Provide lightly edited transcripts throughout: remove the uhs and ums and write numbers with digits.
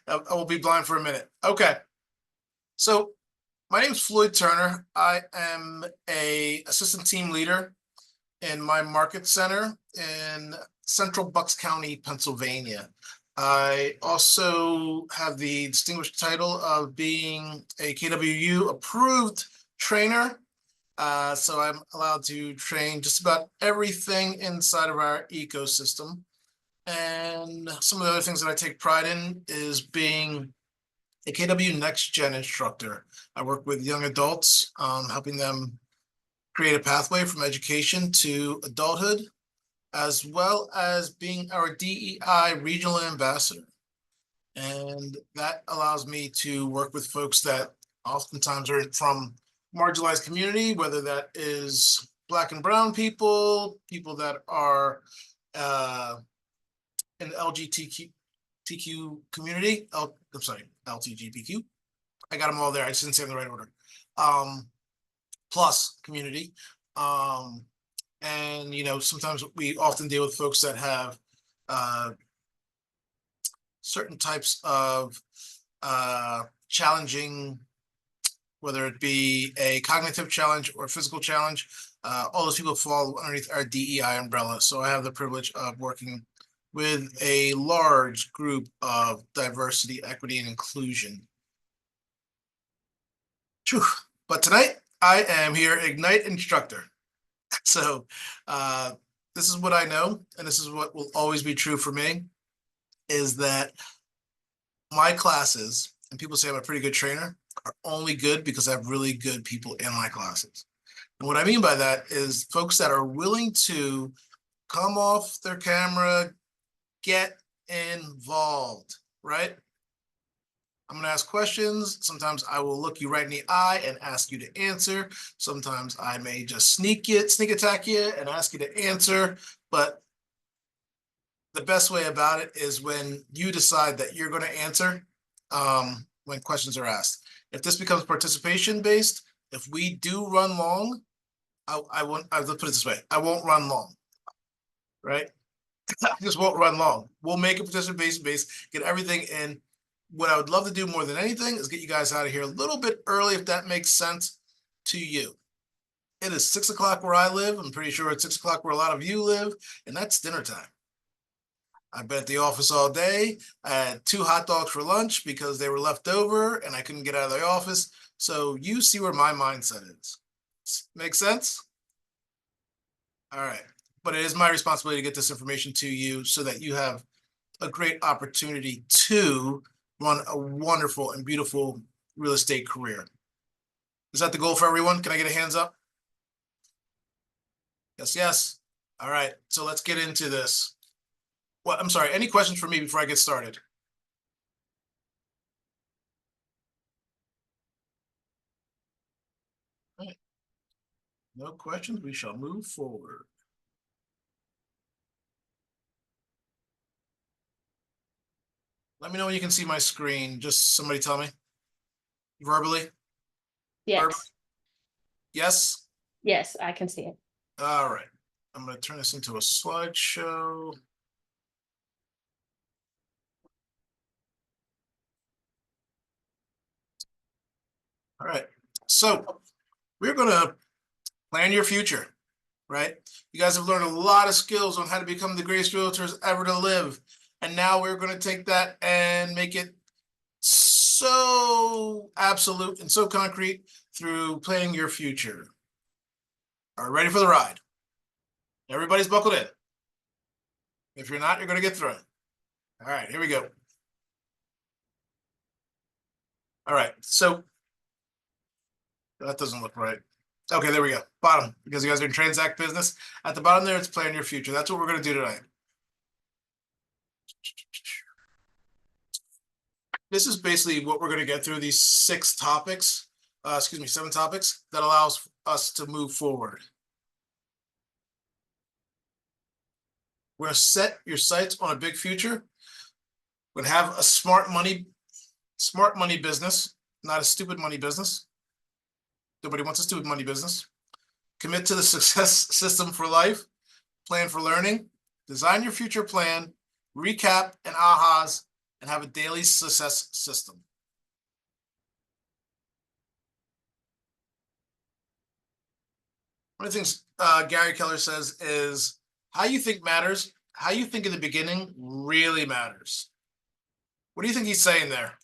I will be blind for a minute. Okay. So my name is Floyd Turner. I am a assistant team leader in my market center in central Bucks County, Pennsylvania. I also have the distinguished title of being a KWU approved trainer. So I'm allowed to train just about everything inside of our ecosystem. And some of the other things that I take pride in is being a KW Next Gen instructor. I work with young adults, helping them create a pathway from education to adulthood, as well as being our DEI regional ambassador. And that allows me to work with folks that oftentimes are from marginalized community, whether that is Black and brown people, people that are in the LGBTQ community. I'm sorry, LGBTQ. I got them all there. I just didn't say them in the right order. Plus community. And, sometimes we often deal with folks that have certain types of challenging, whether it be a cognitive challenge or a physical challenge. All those people fall underneath our DEI umbrella. So I have the privilege of working with a large group of diversity, equity, and inclusion. Whew. But tonight, I am here, Ignite instructor. So this is what I know, and this is what will always be true for me, is that my classes, and people say I'm a pretty good trainer, are only good because I have really good people in my classes. And what I mean by that is folks that are willing to come off their camera, get involved, right? I'm going to ask questions. Sometimes I will look you right in the eye and ask you to answer. Sometimes I may just sneak attack you and ask you to answer. But the best way about it is when you decide that you're going to answer when questions are asked. If this becomes participation based, if we do run long, let's put it this way, I won't run long, right? I just won't run long. We'll make it participation based, get everything in. What I would love to do more than anything is get you guys out of here a little bit early, if that makes sense to you. It is 6 o'clock where I live. I'm pretty sure it's 6 o'clock where a lot of you live, and that's dinner time. I've been at the office all day. I had 2 hot dogs for lunch because they were left over and I couldn't get out of the office. So you see where my mindset is. Make sense? All right. But it is my responsibility to get this information to you so that you have a great opportunity to run a wonderful and beautiful real estate career. Is that the goal for everyone? Can I get a hands up? Yes, yes. All right. So let's get into this. Well, I'm sorry. Any questions for me before I get started? All right. No questions. We shall move forward. Let me know when you can see my screen. Just somebody tell me verbally. Yes. Verbally? Yes. Yes, I can see it. All right. I'm going to turn this into a slideshow. All right. So we're going to plan your future, right? You guys have learned a lot of skills on how to become the greatest realtors ever to live. And now we're going to take that and make it so absolute and so concrete through planning your future. Are you ready for the ride? Everybody's buckled in. If you're not, you're going to get thrown. All right, here we go. All right, so that doesn't look right. Okay, there we go. Bottom, because you guys are in transact business. At the bottom there, it's plan your future. That's what we're going to do tonight. This is basically what we're going to get through these 7 topics that allows us to move forward. We're going to set your sights on a big future. We're going to have a smart money business, not a stupid money business. Nobody wants a stupid money business. Commit to the success system for life, plan for learning, design your future plan, recap and ahas, and have a daily success system. One of the things Gary Keller says is how you think matters. How you think in the beginning really matters. What do you think he's saying there?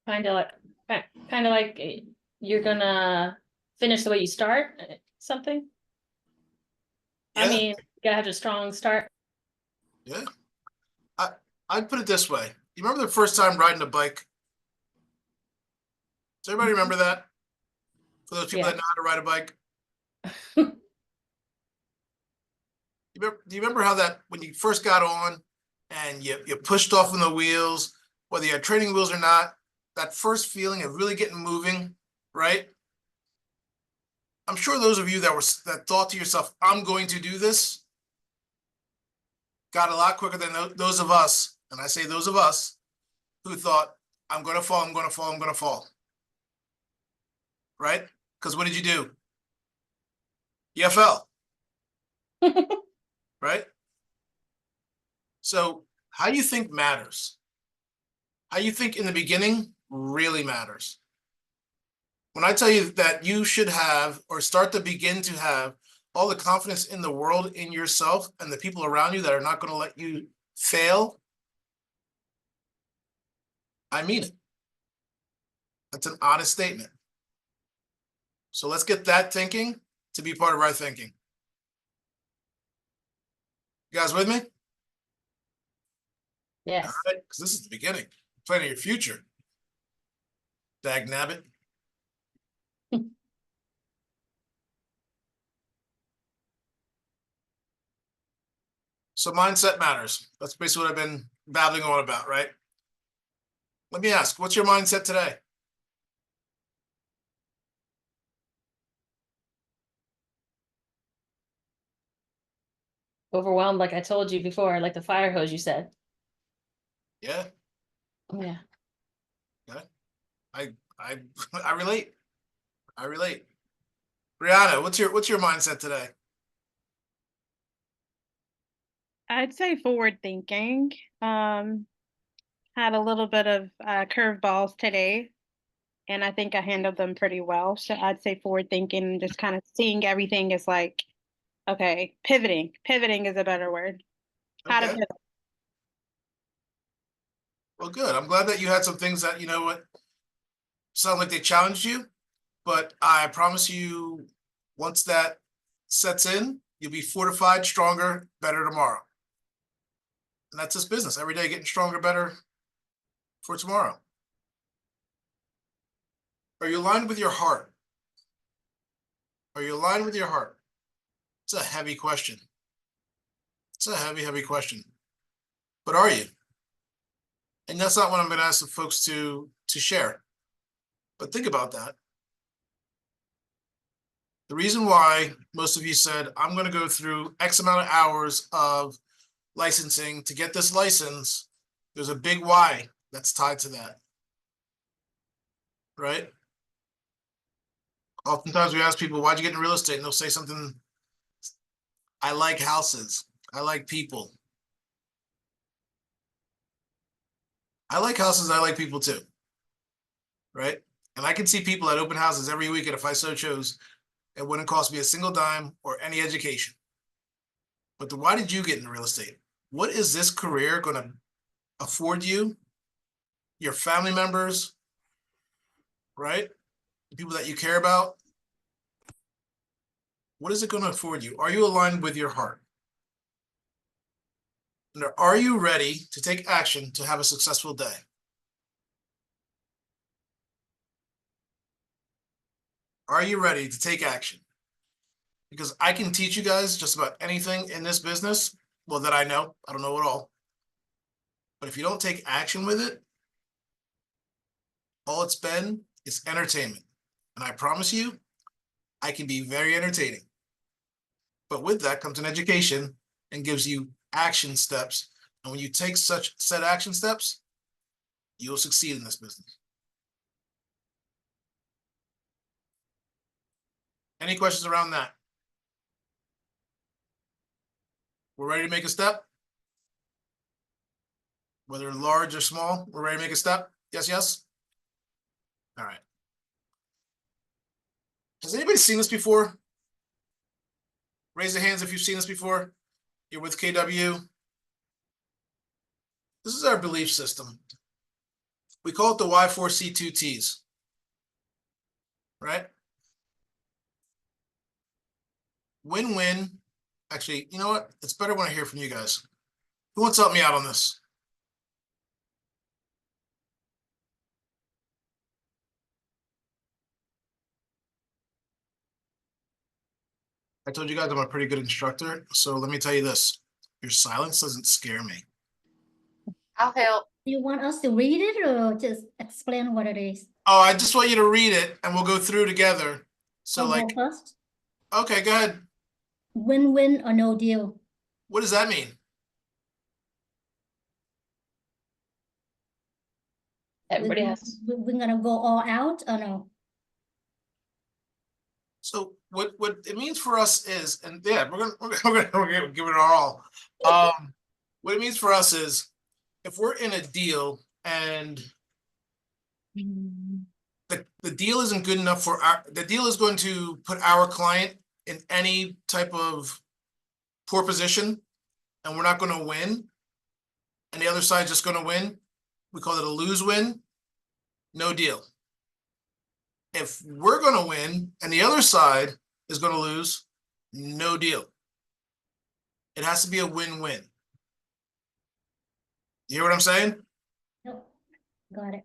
Kind of like you're gonna finish the way you start, something. I Yeah, mean, you gotta have a strong start. yeah. I'd put it this way. You remember the first time riding a bike? Does everybody remember that? For those people Yeah. that know how to ride a bike? Do you remember how that when you first got on and you pushed off on the wheels, whether you had training wheels or not, that first feeling of really getting moving, right? I'm sure those of you that thought to yourself, I'm going to do this, got a lot quicker than those of us, and I say those of us, who thought, I'm going to fall, I'm going to fall, I'm going to fall. Right? Because what did you do? You fell. Right? So how you think matters. How you think in the beginning really matters. When I tell you that you should have or start to begin to have all the confidence in the world in yourself and the people around you that are not going to let you fail, I mean it. That's an honest statement. So let's get that thinking to be part of our thinking. You guys with me? Yes. All right, because this is the beginning. Planning your future. Dag nabbit. So mindset matters. That's basically what I've been babbling on about, right? Let me ask, what's your mindset today? Overwhelmed, like I told you before, like the fire hose you said. Yeah, Yeah. yeah. I I I relate. I relate. Brianna, what's your mindset today? I'd say forward thinking. Had a little bit of curveballs today, and I think I handled them pretty well. So I'd say forward thinking and just kind of seeing everything as like, okay, pivoting. Pivoting is a better word. How to Okay. pivot. Well, good. I'm glad that you had some things that, you know what, sound like they challenged you, but I promise you, once that sets in, you'll be fortified, stronger, better tomorrow. And that's just business. Every day getting stronger, better for tomorrow. Are you aligned with your heart? Are you aligned with your heart? It's a heavy question. It's a heavy, heavy question. But are you? And that's not what I'm going to ask the folks to share. But think about that. The reason why most of you said, I'm going to go through X amount of hours of licensing to get this license, there's a big why that's tied to that. Right? Oftentimes we ask people, why'd you get into real estate? And they'll say something, I like houses. I like people. I like houses. I like people too. Right? And I can see people at open houses every week. And if I so chose, it wouldn't cost me a single dime or any education. But why did you get into real estate? What is this career going to afford you, your family members, right? The people that you care about? What is it going to afford you? Are you aligned with your heart? And are you ready to take action to have a successful day? Are you ready to take action? Because I can teach you guys just about anything in this business. Well, that I know. I don't know it all. But if you don't take action with it, all it's been is entertainment. And I promise you, I can be very entertaining. But with that comes an education and gives you action steps. And when you take such set action steps, you'll succeed in this business. Any questions around that? We're ready to make a step? Whether large or small, we're ready to make a step? Yes, yes? All right. Has anybody seen this before? Raise your hands if you've seen this before. You're with KW. This is our belief system. We call it the Y4C2Ts. Right? Win-win. Actually, you know what? It's better when I hear from you guys. Who wants to help me out on this? I told you guys I'm a pretty good instructor, so let me tell you this. Your silence doesn't scare me. I'll help. You want us to read it or just explain what it is? Oh, I just want you to read it and we'll go through together. So I'll go like, first. okay, go ahead. Win-win or no deal? What does that mean? Everybody has. We're gonna go all out or no? So what it means for us is, and yeah, we're gonna give it our all. What it means for us is, if we're in a deal and the deal isn't good enough for the deal is going to put our client in any type of poor position, and we're not going to win, and the other side's just going to win. We call it a lose-win. No deal. If we're going to win and the other side is going to lose, no deal. It has to be a win-win. You hear what I'm saying? Nope. Got it.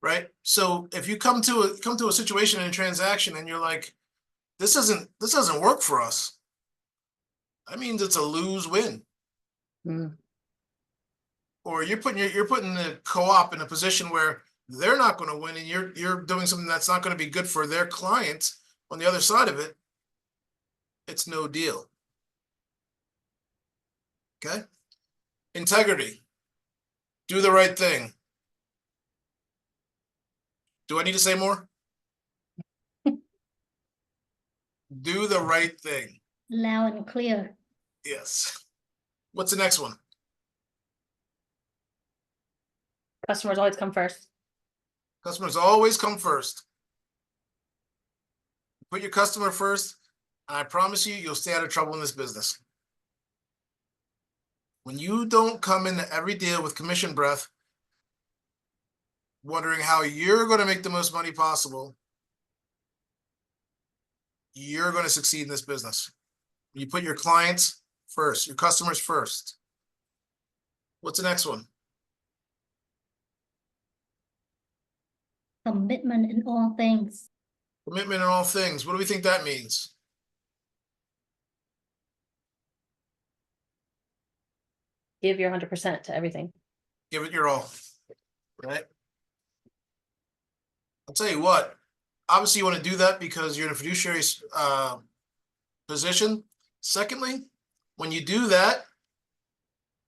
Right? So if you come to a situation in a transaction and you're like, this doesn't work for us, that means it's a lose-win. Or you're putting the co-op in a position where they're not going to win, and you're doing something that's not going to be good for their clients on the other side of it. It's no deal. Okay? Integrity. Do the right thing. Do I need to say more? Do the right thing. Loud and clear. Yes. What's the next one? Customers always come first. Customers always come first. Put your customer first, and I promise you, you'll stay out of trouble in this business. When you don't come into every deal with commission breath, wondering how you're going to make the most money possible, you're going to succeed in this business. You put your clients first, your customers first. What's the next one? Commitment in all things. Commitment in all things. What do we think that means? Give your 100% to everything. Give it your all, right? I'll tell you what, obviously you want to do that because you're in a fiduciary position. Secondly, when you do that,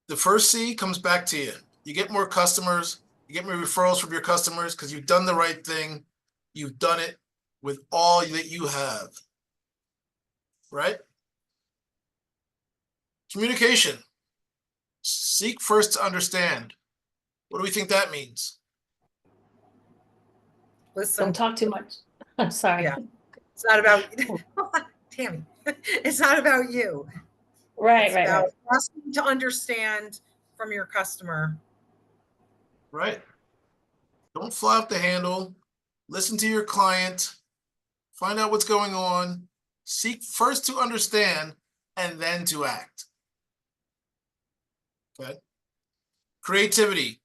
the first C comes back to you. You get more customers, you get more referrals from your customers because you've done the right thing. You've done it with all that you have, right? Communication. Seek first to understand. What do we think that means? Listen, Don't talk too much. I'm sorry. Yeah. it's not about Tammy. It's not about you. Right, It's right, right. about asking to understand from your customer. Right. Don't fly off the handle. Listen to your client. Find out what's going on. Seek first to understand and then to act. Okay. Creativity.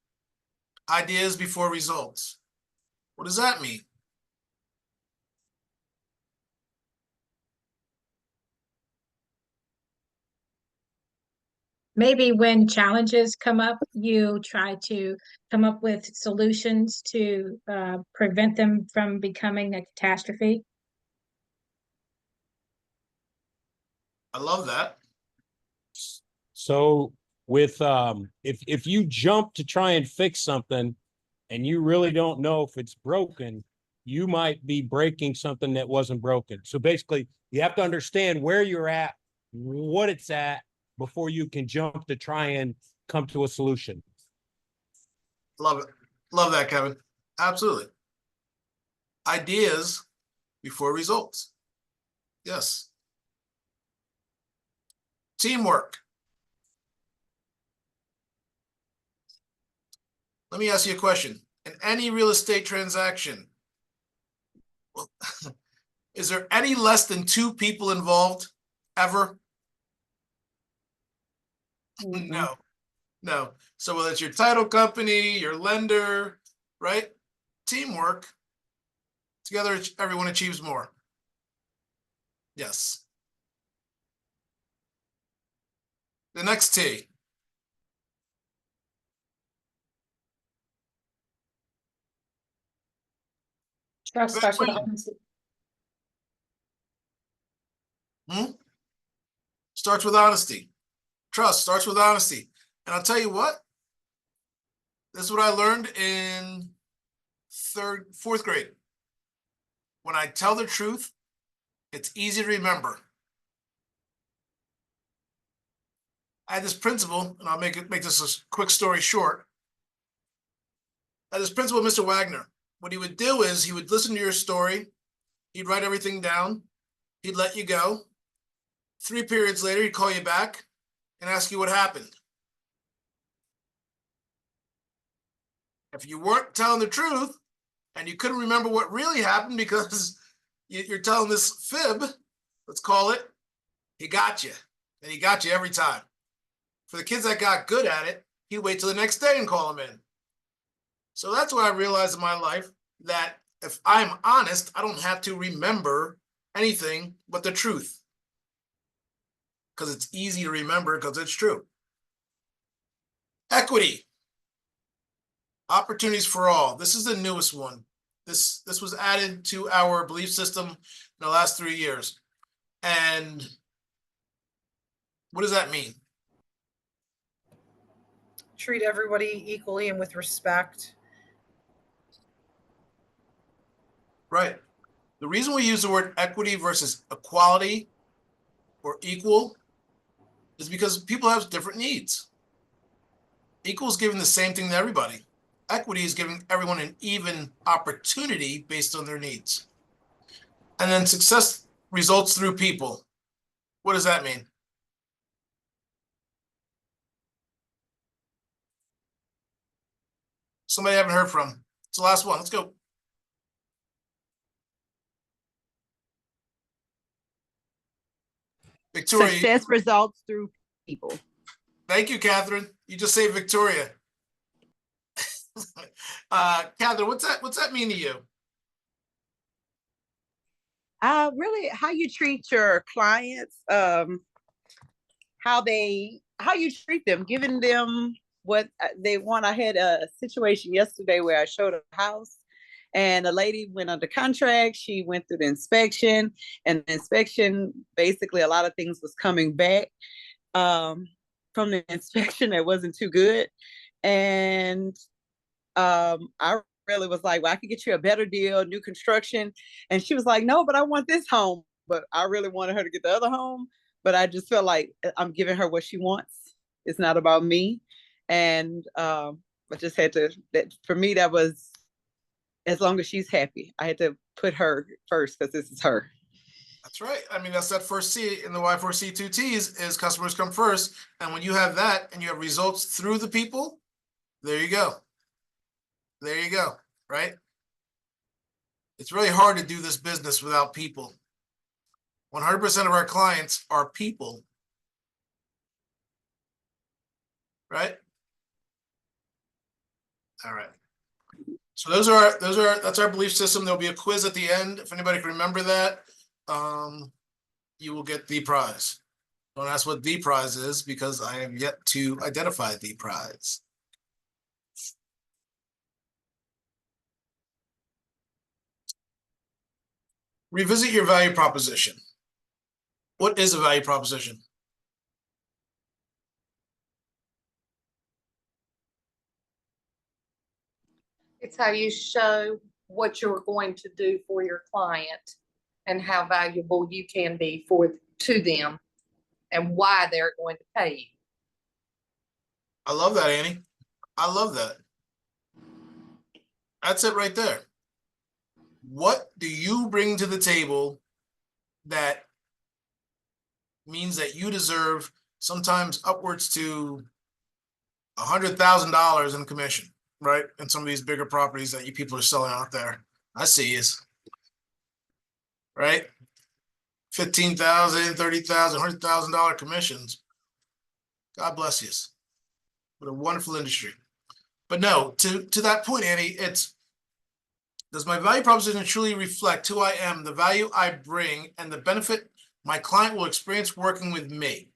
Ideas before results. What does that mean? Maybe when challenges come up, you try to come up with solutions to prevent them from becoming a catastrophe. I love that. So with if you jump to try and fix something and you really don't know if it's broken, you might be breaking something that wasn't broken. So basically, you have to understand where you're at, what it's at, before you can jump to try and come to a solution. Love it. Love that, Kevin. Absolutely. Ideas before results. Yes. Teamwork. Let me ask you a question. In any real estate transaction, is there any less than 2 people involved ever? No, no. So whether it's your title company, your lender, right? Teamwork. Together, everyone achieves more. Yes. The next T. Trust starts with Wait. honesty. Starts with honesty. Trust starts with honesty. And I'll tell you what, this is what I learned in 4th grade. When I tell the truth, it's easy to remember. I had this principal, and I'll make this a quick story short. I had this principal, Mr. Wagner. What he would do is he would listen to your story. He'd write everything down. He'd let you go. 3 periods later, he'd call you back and ask you what happened. If you weren't telling the truth and you couldn't remember what really happened because you're telling this fib, let's call it, he got you. And he got you every time. For the kids that got good at it, he'd wait till the next day and call them in. So that's what I realized in my life, that if I'm honest, I don't have to remember anything but the truth. Because it's easy to remember because it's true. Equity. Opportunities for all. This is the newest one. This was added to our belief system in the last 3 years. And what does that mean? Treat everybody equally and with respect. Right. The reason we use the word equity versus equality or equal is because people have different needs. Equal is giving the same thing to everybody. Equity is giving everyone an even opportunity based on their needs. And then success results through people. What does that mean? Somebody I haven't heard from. It's the last one. Let's go. Victoria. Success results through people. Thank you, Catherine. You just saved Victoria. Catherine, what's that mean to you? Really, how you treat your clients, how you treat them, giving them what they want. I had a situation yesterday where I showed a house and a lady went under contract. She went through the inspection, and the inspection, basically a lot of things was coming back from the inspection that wasn't too good. And I really was like, well, I could get you a better deal, new construction. And she was like, no, but I want this home. But I really wanted her to get the other home. But I just felt like I'm giving her what she wants. It's not about me. And I just had to, for me, that was, as long as she's happy, I had to put her first because this is her. That's right. I mean, that's that first C in the Y4C2Ts is customers come first. And when you have that and you have results through the people, there you go. There you go, right? It's really hard to do this business without people. 100% of our clients are people, right? All right. So that's our belief system. There'll be a quiz at the end. If anybody can remember that, you will get the prize. Don't ask what the prize is because I have yet to identify the prize. Revisit your value proposition. What is a value proposition? It's how you show what you're going to do for your client and how valuable you can be to them. and why they're going to pay you. I love that, Annie. I love that. That's it right there. What do you bring to the table that means that you deserve sometimes upwards to $100,000 in commission, right? And some of these bigger properties that you people are selling out there. I see is right. 15,000, 30,000, $100,000 commissions. God bless you. What a wonderful industry. But no, to that point, Annie, it's, does my value proposition truly reflect who I am, the value I bring, and the benefit my client will experience working with me?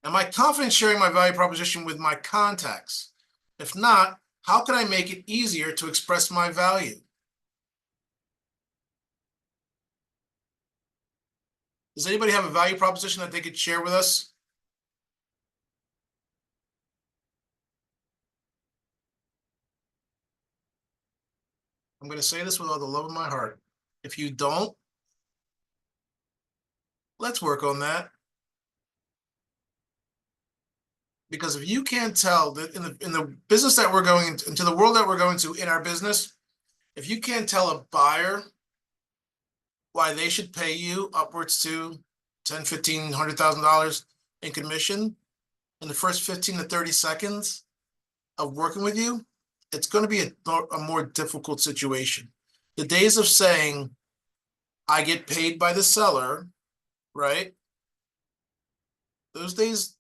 Am I confident sharing my value proposition with my contacts? If not, how can I make it easier to express my value? Does anybody have a value proposition that they could share with us? I'm going to say this with all the love of my heart. If you don't, let's work on that. Because if you can't tell that in the business that we're going into the world that we're going to in our business, if you can't tell a buyer why they should pay you upwards to $10,000, $15,000, $100,000 in commission in the first 15 to 30 seconds of working with you, it's going to be a more difficult situation. The days of saying, I get paid by the seller, right? Those days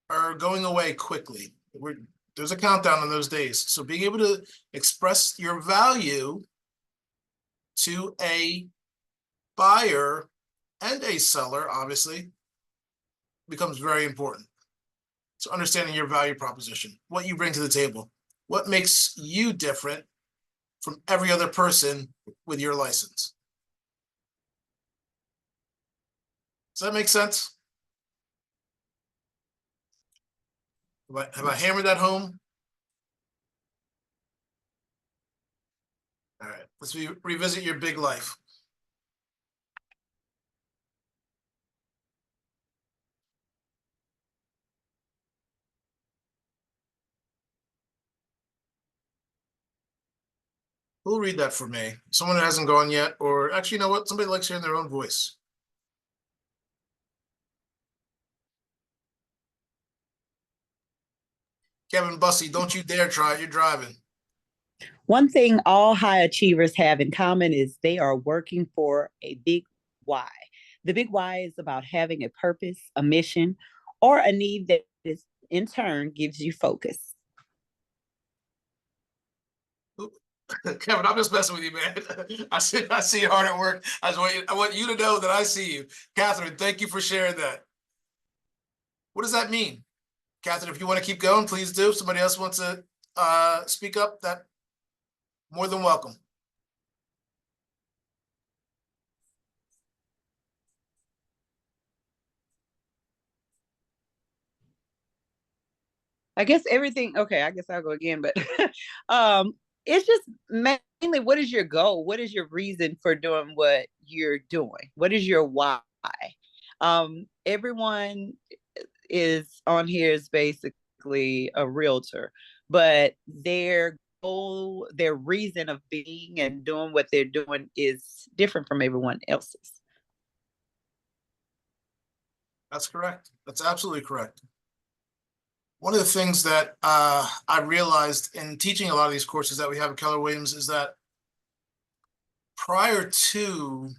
are going away quickly. There's a countdown on those days. So being able to express your value to a buyer and a seller, obviously, becomes very important. So understanding your value proposition, what you bring to the table, what makes you different from every other person with your license. Does that make sense? Have I hammered that home? All right, let's revisit your big life. Who'll read that for me? Someone who hasn't gone yet, or actually, you know what? Somebody likes hearing their own voice. Kevin Bussey, don't you dare try it. You're driving. One thing all high achievers have in common is they are working for a big why. The big why is about having a purpose, a mission, or a need that is in turn gives you focus. Kevin, I'm just messing with you, man. I see you hard at work. I want you to know that I see you. Catherine, thank you for sharing that. What does that mean? Catherine, if you want to keep going, please do. If somebody else wants to speak up, that more than welcome. I guess everything, okay, I guess I'll go again, but it's just mainly what is your goal? What is your reason for doing what you're doing? What is your why? Everyone is on here is basically a realtor, but their goal, their reason of being and doing what they're doing is different from everyone else's. That's correct. That's absolutely correct. One of the things that I realized in teaching a lot of these courses that we have at Keller Williams is that prior to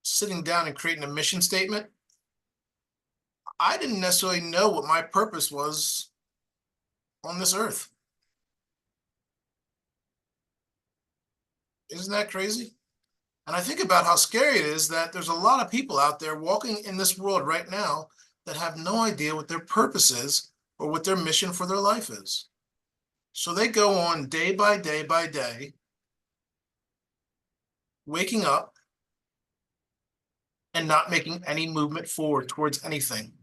sitting down and creating a mission statement, I didn't necessarily know what my purpose was on this earth. Isn't that crazy? And I think about how scary it is that there's a lot of people out there walking in this world right now that have no idea what their purpose is or what their mission for their life is. So they go on day by day by day, waking up and not making any movement forward towards anything.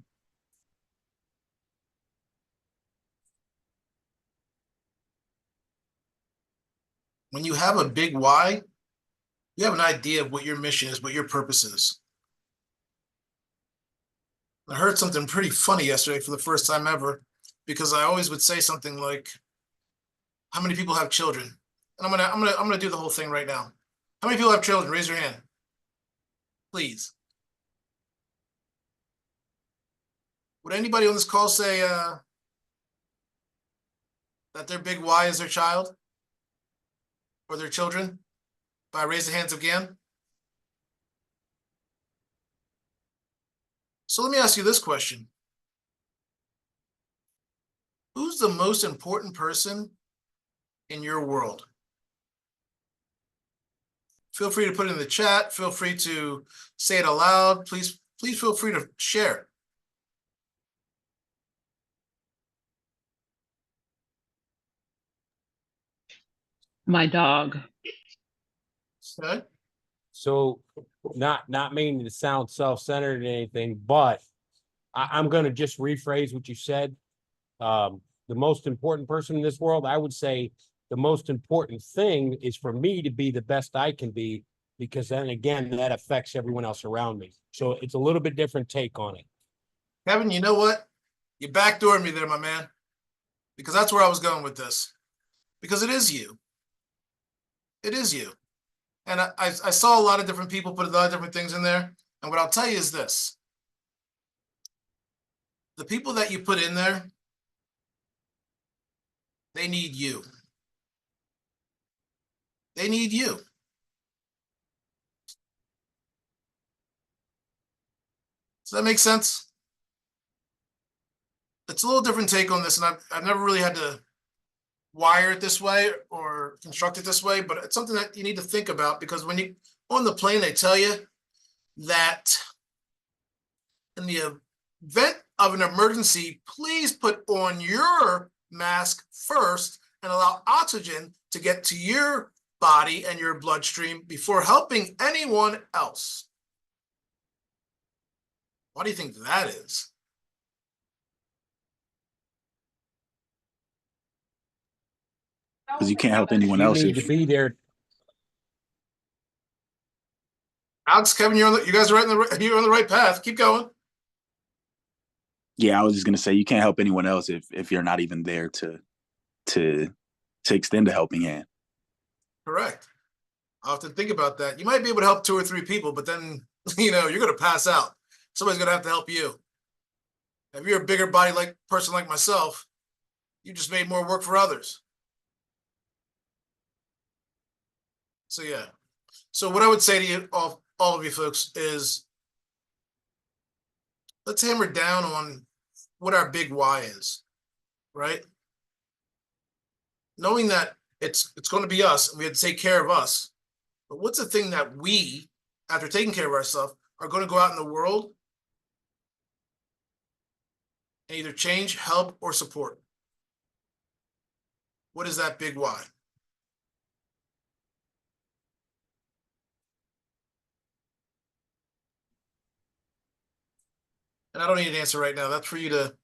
When you have a big why, you have an idea of what your mission is, what your purpose is. I heard something pretty funny yesterday for the first time ever, because I always would say something like, how many people have children? And I'm gonna do the whole thing right now. How many people have children? Raise your hand. Please. Would anybody on this call say that their big why is their child or their children? By raise the hands again. So let me ask you this question. Who's the most important person in your world? Feel free to put it in the chat. Feel free to say it aloud. Please feel free to share. My dog. Okay. So not meaning to sound self-centered or anything, but I'm gonna just rephrase what you said. The most important person in this world, I would say the most important thing is for me to be the best I can be, because then again, that affects everyone else around me. So it's a little bit different take on it. Kevin, you know what? You backdoored me there, my man, because that's where I was going with this. Because it is you. It is you. And I saw a lot of different people put a lot of different things in there. And what I'll tell you is this. The people that you put in there, they need you. They need you. Does that make sense? It's a little different take on this, and I've never really had to wire it this way or construct it this way, but it's something that you need to think about, because when you on the plane, they tell you that in the event of an emergency, please put on your mask first and allow oxygen to get to your body and your bloodstream before helping anyone else. What do you think that is? Because you can't help anyone You else need to if be there. Alex, Kevin, you guys are you're on the right path. Keep going. I was just gonna say you can't help anyone else if you're not even there to extend a helping hand. Correct. I often think about that. You might be able to help 2 or 3 people, but then you're going to pass out. Somebody's going to have to help you. If you're a bigger body like person like myself, you just made more work for others. So yeah. So what I would say to you, all of you folks, is let's hammer down on what our big why is, right? Knowing that it's going to be us, and we have to take care of us. But what's the thing that we, after taking care of ourselves, are going to go out in the world and either change, help, or support? What is that big why? And I don't need an answer right now. That's for you to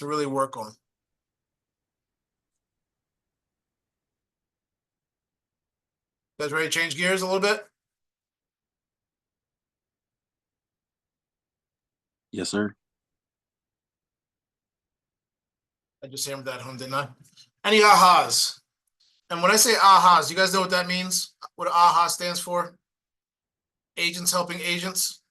really work on. You guys ready to change gears a little bit? Yes, sir. I just hammered that home, didn't I? Any ahas? And when I say ahas, you guys know what that means? What AHA stands for? Agents helping agents.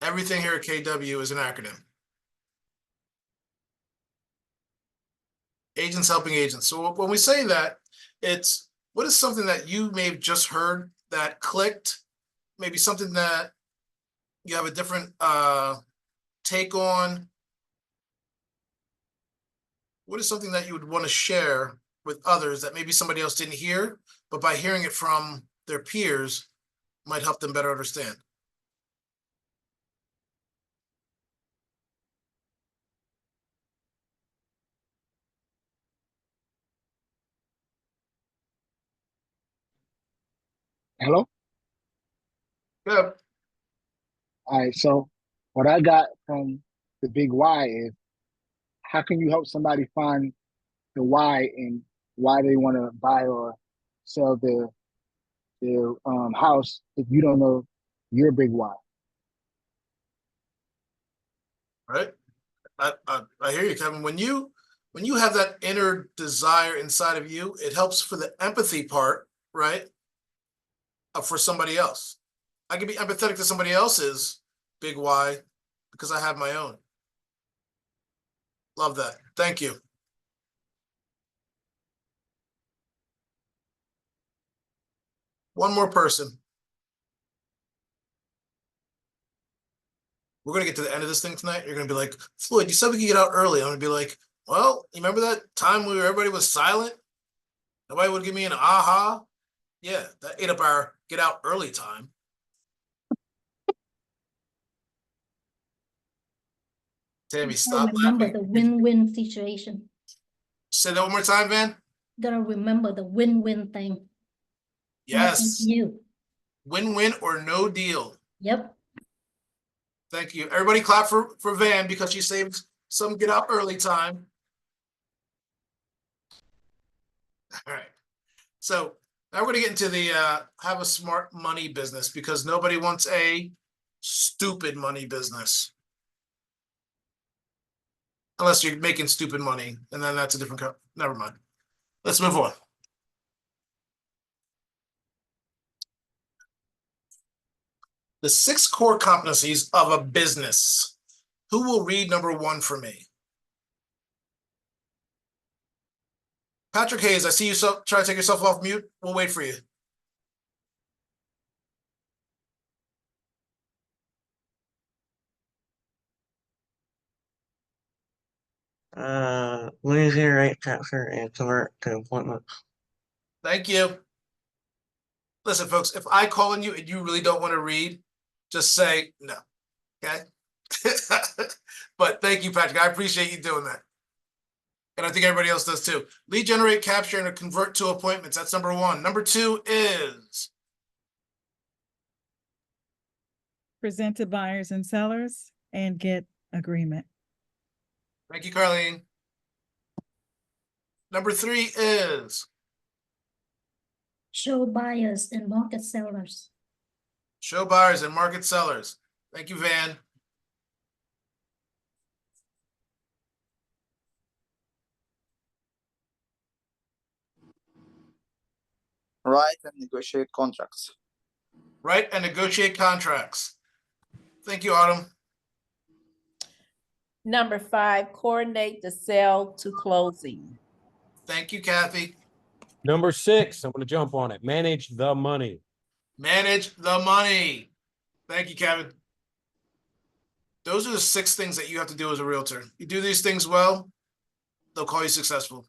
Everything here at KW is an acronym. Agents helping agents. So when we say that, it's what is something that you may have just heard that clicked, maybe something that you have a different take on. What is something that you would want to share with others that maybe somebody else didn't hear, but by hearing it from their peers might help them better understand? Hello? Yeah. All right, so what I got from the big why is how can you help somebody find the why and why they want to buy or sell their their house if you don't know your big why. Right? I hear you, Kevin. When you have that inner desire inside of you, it helps for the empathy part, right? For somebody else. I can be empathetic to somebody else's big why because I have my own. Love that. Thank you. One more person. We're going to get to the end of this thing tonight. You're going to be like, Floyd, you said we could get out early. I'm going to be like, well, you remember that time where everybody was silent? Nobody would give me an aha. Yeah, that ate up our get out early time. Tammy, stop Remember laughing. the win-win situation. Say that one more time, Van. Gotta remember the win-win thing. When it comes Yes. to you. Win-win or no deal. Yep. Thank you. Everybody clap for Van because she saved some get out early time. All right. So now we're going to get into the have a smart money business because nobody wants a stupid money business. Unless you're making stupid money, and then that's a different never mind. Let's move on. The 6 core competencies of a business. Who will read number 1 for me? Patrick Hayes, I see you try to take yourself off mute. We'll wait for you. Lead generate, capture, and convert to appointments. Thank you. Listen, folks, if I call on you and you really don't want to read, just say no. Okay? But thank you, Patrick. I appreciate you doing that. And I think everybody else does too. Lead generate, capture, and convert to appointments. That's number 1. Number 2 is present to buyers and sellers and get agreement. thank you, Carlene. Number 3 is Show buyers and market sellers. show buyers and market sellers. Thank you, Van. Write and negotiate contracts. Write and negotiate contracts. Thank you, Autumn. Number 5, coordinate the sale to closing. Thank you, Kathy. Number 6, I'm going to jump on it. Manage the money. Manage the money. Thank you, Kevin. Those are the 6 things that you have to do as a realtor. You do these things well, they'll call you successful.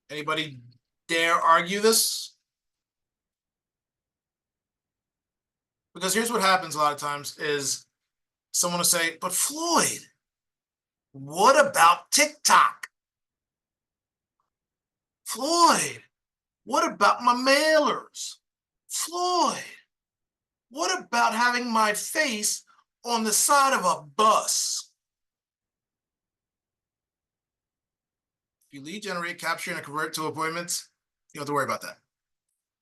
Anybody dare argue this? Because here's what happens a lot of times is someone will say, but Floyd, what about TikTok? Floyd, what about my mailers? Floyd, what about having my face on the side of a bus? If you lead generate, capture, and convert to appointments, you don't have to worry about that.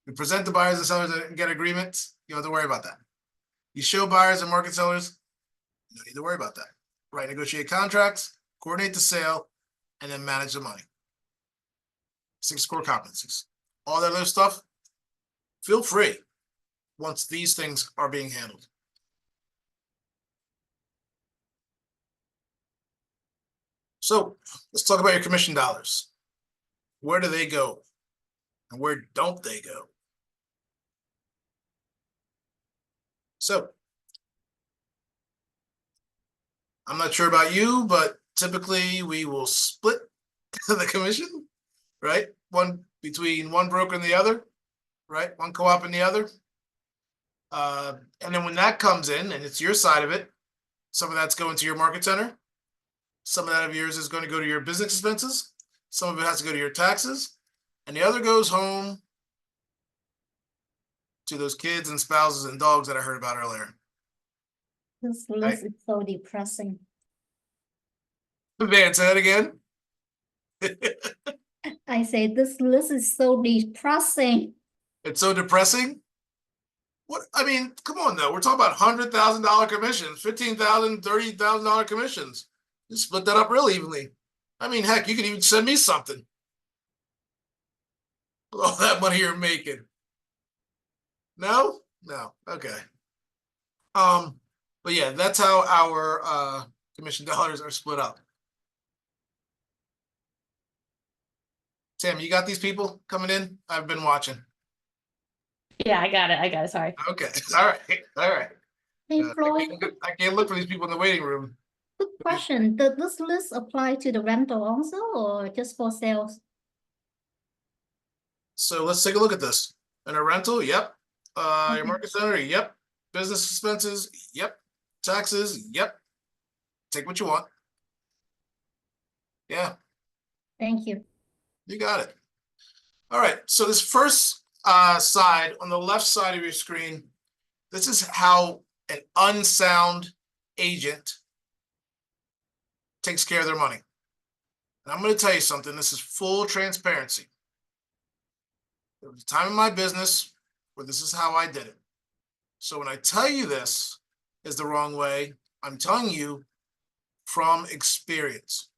You present the buyers and sellers and get agreements, you don't have to worry about that. You show buyers and market sellers, you don't need to worry about that. Right, negotiate contracts, coordinate the sale, and then manage the money. 6 core competencies. All that other stuff, feel free once these things are being handled. So let's talk about your commission dollars. Where do they go? And where don't they go? So I'm not sure about you, but typically we will split the commission, right? One between one broker and the other, right? One co-op and the other. And then when that comes in and it's your side of it, some of that's going to your market center. Some of that of yours is going to go to your business expenses. Some of it has to go to your taxes. And the other goes home to those kids and spouses and dogs that I heard about earlier. This list is so depressing. Van, say that again. I say this list is so depressing. It's so depressing. What, I mean, come on though. We're talking about $100,000 commissions, $15,000, $30,000 commissions. You split that up real evenly. I mean, heck, you could even send me something. With all that money you're making. No? No. Okay. But yeah, that's how our commission dollars are split up. Tim, you got these people coming in? I've been watching. Yeah, I got it. Sorry. Okay. All right. All right. Hey, Floyd, I can't look for these people in the waiting room. good question. Does this list apply to the rental also or just for sales? So let's take a look at this. In a rental, yep. Your Okay. market center, yep. Business expenses, yep. Taxes, yep. Take what you want. Yeah, Thank you. you got it. All right, so this first side on the left side of your screen, this is how an unsound agent takes care of their money. And I'm going to tell you something. This is full transparency. There was a time in my business where this is how I did it. So when I tell you this is the wrong way, I'm telling you from experience.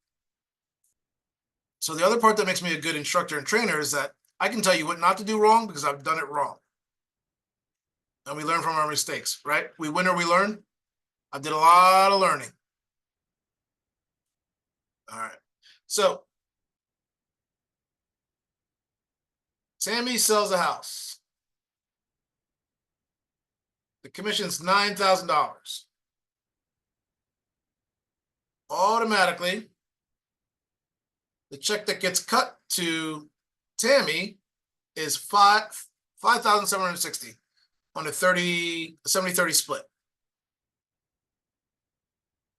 So the other part that makes me a good instructor and trainer is that I can tell you what not to do wrong because I've done it wrong. And we learn from our mistakes, right? We win or we learn. I did a lot of learning. All right. So Tammy sells a house. The commission's $9,000. Automatically, the check that gets cut to Tammy is $5,760 on a 70-30 split.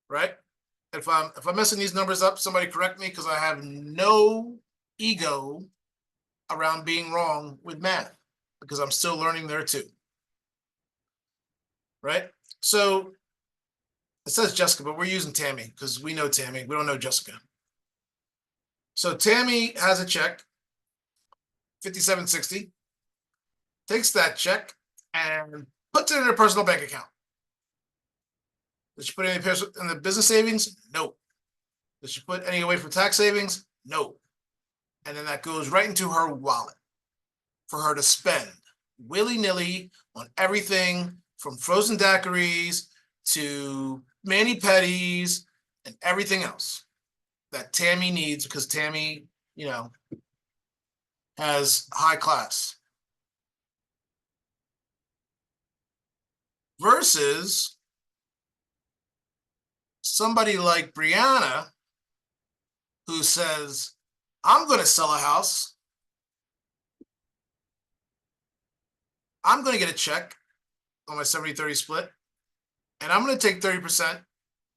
Right? If I'm messing these numbers up, somebody correct me because I have no ego around being wrong with math because I'm still learning there too. Right? So it says Jessica, but we're using Tammy because we know Tammy. We don't know Jessica. So Tammy has a check, $5,760, takes that check and puts it in her personal bank account. Did she put any in the business savings? No. Did she put any away for tax savings? No. And then that goes right into her wallet for her to spend willy-nilly on everything from frozen daiquiris to mani-pedis and everything else that Tammy needs because Tammy, you know, has high class. Versus somebody like Brianna who says, I'm going to sell a house. I'm going to get a check on my 70-30 split. And I'm going to take 30%.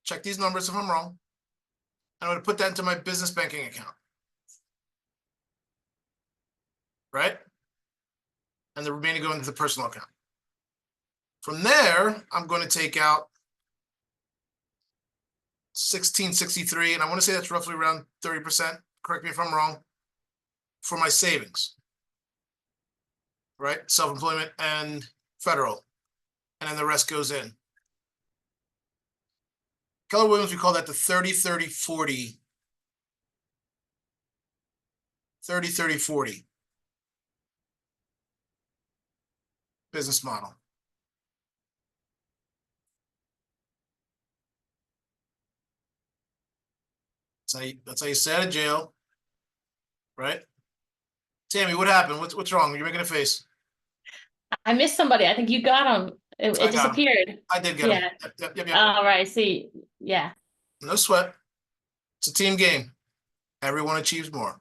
Check these numbers if I'm wrong. And I'm going to put that into my business banking account. Right? And the remaining going into the personal account. From there, I'm going to take out $1,663, and I want to say that's roughly around 30%. Correct me if I'm wrong. For my savings. Right? Self-employment and federal. And then the rest goes in. Keller Williams, we call that the 30-30-40. 30-30-40 business model. That's how you stay out of jail, right? Tammy, what happened? What's wrong? You're making a face. I missed somebody. I think you got him. It I got him. disappeared. I did get Yeah. him. Yep. All right. See, yeah. No sweat. It's a team game. Everyone achieves more.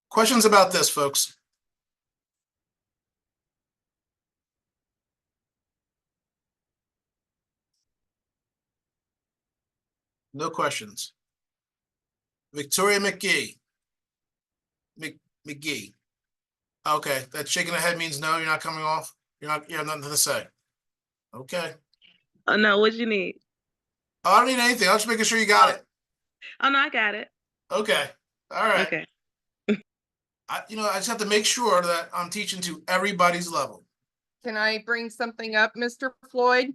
Questions about this, folks? No questions. Victoria McGee. McGee. Okay, that shaking the head means no, you're not coming off. You have nothing to say. Okay. Oh no, what you need? Oh, I don't need anything. I'm just making sure you got it. Oh no, I got it. Okay. All right. Okay. I just have to make sure that I'm teaching to everybody's level. Can I bring something up, Mr. Floyd?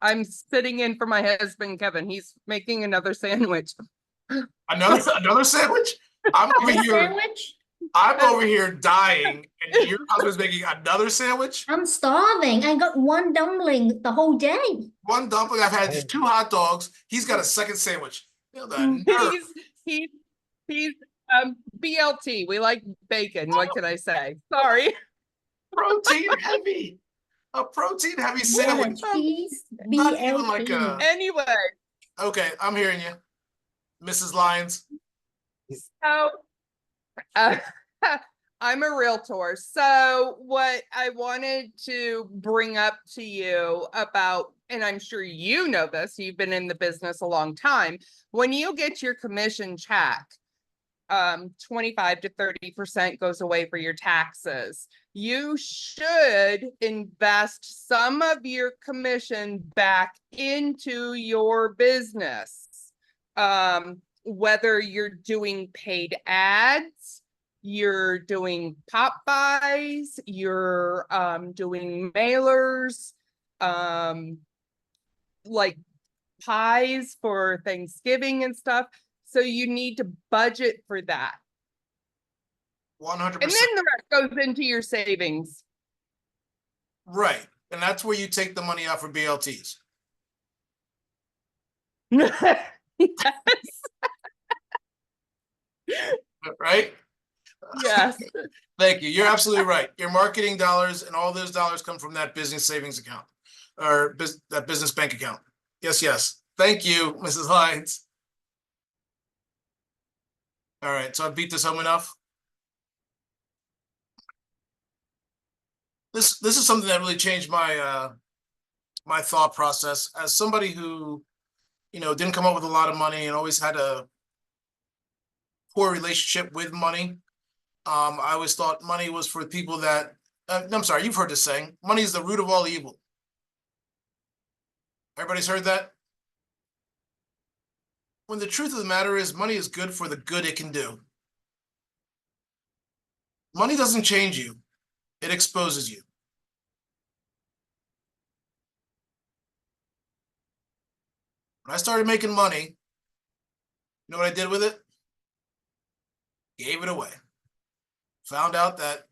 I'm sitting in for my husband, Kevin. He's making another sandwich. Another sandwich? I'm over here. Sandwich? I'm over here dying, and your husband's making another sandwich? I'm starving. I got one dumpling the whole day. One dumpling. I've had 2 hot dogs. He's got a second sandwich. You know, the nerve. He's BLT. We like bacon. What can I say? Sorry. Protein heavy. A protein heavy Yeah, sandwich. cheese, Not even like BLT. Anyway, Okay, I'm hearing you, Mrs. Lyons. so I'm a realtor. So what I wanted to bring up to you about, and I'm sure you know this, you've been in the business a long time. When you get your commission check, 25 to 30% goes away for your taxes. You should invest some of your commission back into your business. Whether you're doing paid ads, you're doing pop buys, you're doing mailers, like pies for Thanksgiving and stuff. So you need to budget for that. 100%. And then the rest goes into your savings. Right. And that's where you take the money out for BLTs. Yes. Right? Yes. Thank you. You're absolutely right. Your marketing dollars and all those dollars come from that business savings account or that business bank account. Yes, yes. Thank you, Mrs. Lyons. All right, so I beat this home enough. This is something that really changed my my thought process as somebody who, didn't come up with a lot of money and always had a poor relationship with money. I always thought money was for people that, I'm sorry, you've heard this saying, money is the root of all evil. Everybody's heard that? When the truth of the matter is, money is good for the good it can do. Money doesn't change you, it exposes you. When I started making money, you know what I did with it? Gave it away. Found out that,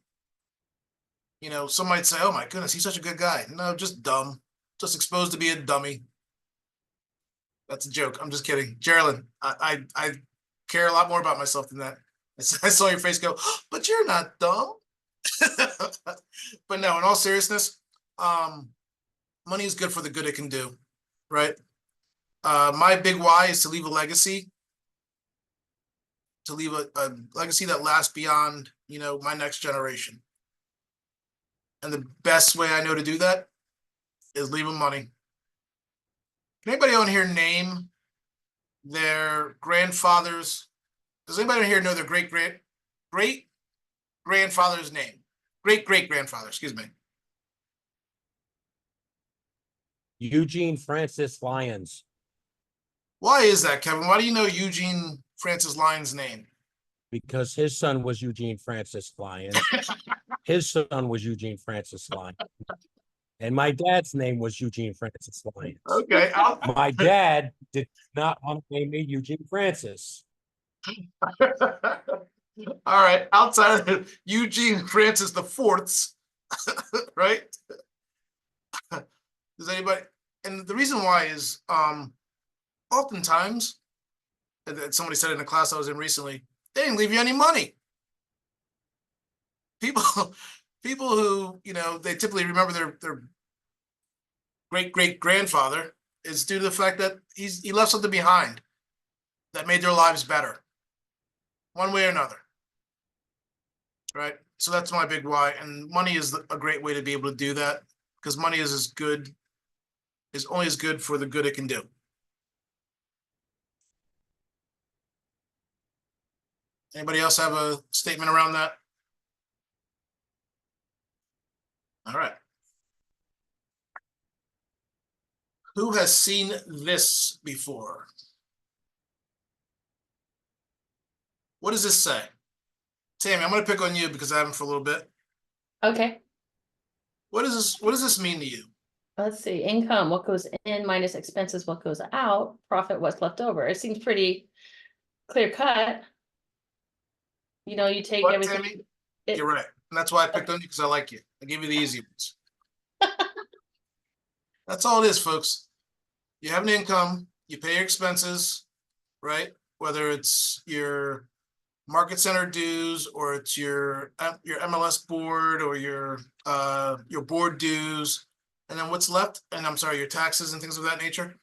some might say, oh my goodness, he's such a good guy. No, just dumb. Just exposed to be a dummy. That's a joke. I'm just kidding. Geraldine, I care a lot more about myself than that. I saw your face go, but you're not dumb. But no, in all seriousness, money is good for the good it can do, right? My big why is to leave a legacy, to leave a legacy that lasts beyond, my next generation. And the best way I know to do that is leaving money. Can anybody on here name their grandfather's? Does anybody on here know their great grandfather's name? Great grandfather, excuse me. Eugene Francis Lyons. Why is that, Kevin? Why do you know Eugene Francis Lyons' name? Because his son was Eugene Francis Lyons. His son was Eugene Francis Lyons. And my dad's name was Eugene Francis Lyons. Okay. My dad did not want to name me Eugene Francis. All right. Outside of Eugene Francis the Fourths, right? Does anybody? And the reason why is oftentimes, somebody said in a class I was in recently, they didn't leave you any money. People who, they typically remember their great grandfather is due to the fact that he left something behind that made their lives better, one way or another. Right? So that's my big why. And money is a great way to be able to do that, because money is only as good for the good it can do. Anybody else have a statement around that? All right. Who has seen this before? what does this say? Tammy, I'm gonna pick on you because I haven't for a little bit. Okay, What does this mean to you? let's see, income, what goes in minus expenses, what goes out, profit, what's left over. It seems pretty clear cut. You know, you take What, everything. Tammy? it- You're right. And that's why I picked on you, because I like you. I give you the easy ones. That's all it is, folks. You have an income, you pay your expenses, right? Whether it's your market center dues or it's your MLS board or your board dues. And then what's left, and I'm sorry, your taxes and things of that nature,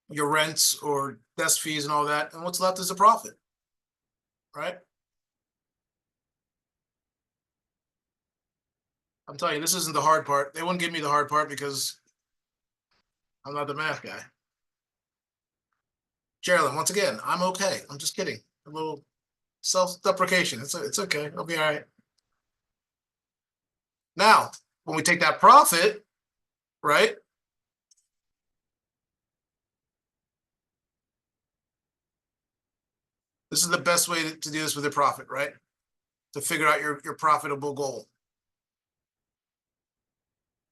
your rents or desk fees and all that. And what's left is a profit, right? I'm telling you, this isn't the hard part. They wouldn't give me the hard part because I'm not the math guy. Geraldine, once again, I'm okay. I'm just kidding. A little self-deprecation. It's okay. I'll be all right. Now, when we take that profit, right? This is the best way to do this with your profit, right? To figure out your profitable goal.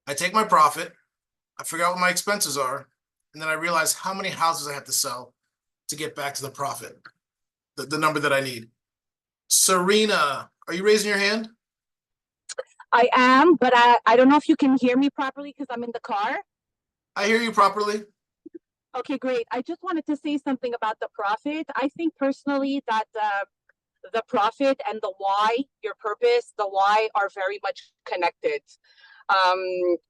I take my profit, I figure out what my expenses are, and then I realize how many houses I have to sell to get back to the profit, the number that I need. Serena, are you raising your hand? I am, but I don't know if you can hear me properly because I'm in the car. I hear you properly. Okay, great. I just wanted to say something about the profit. I think personally that the profit and the why, your purpose, the why are very much connected.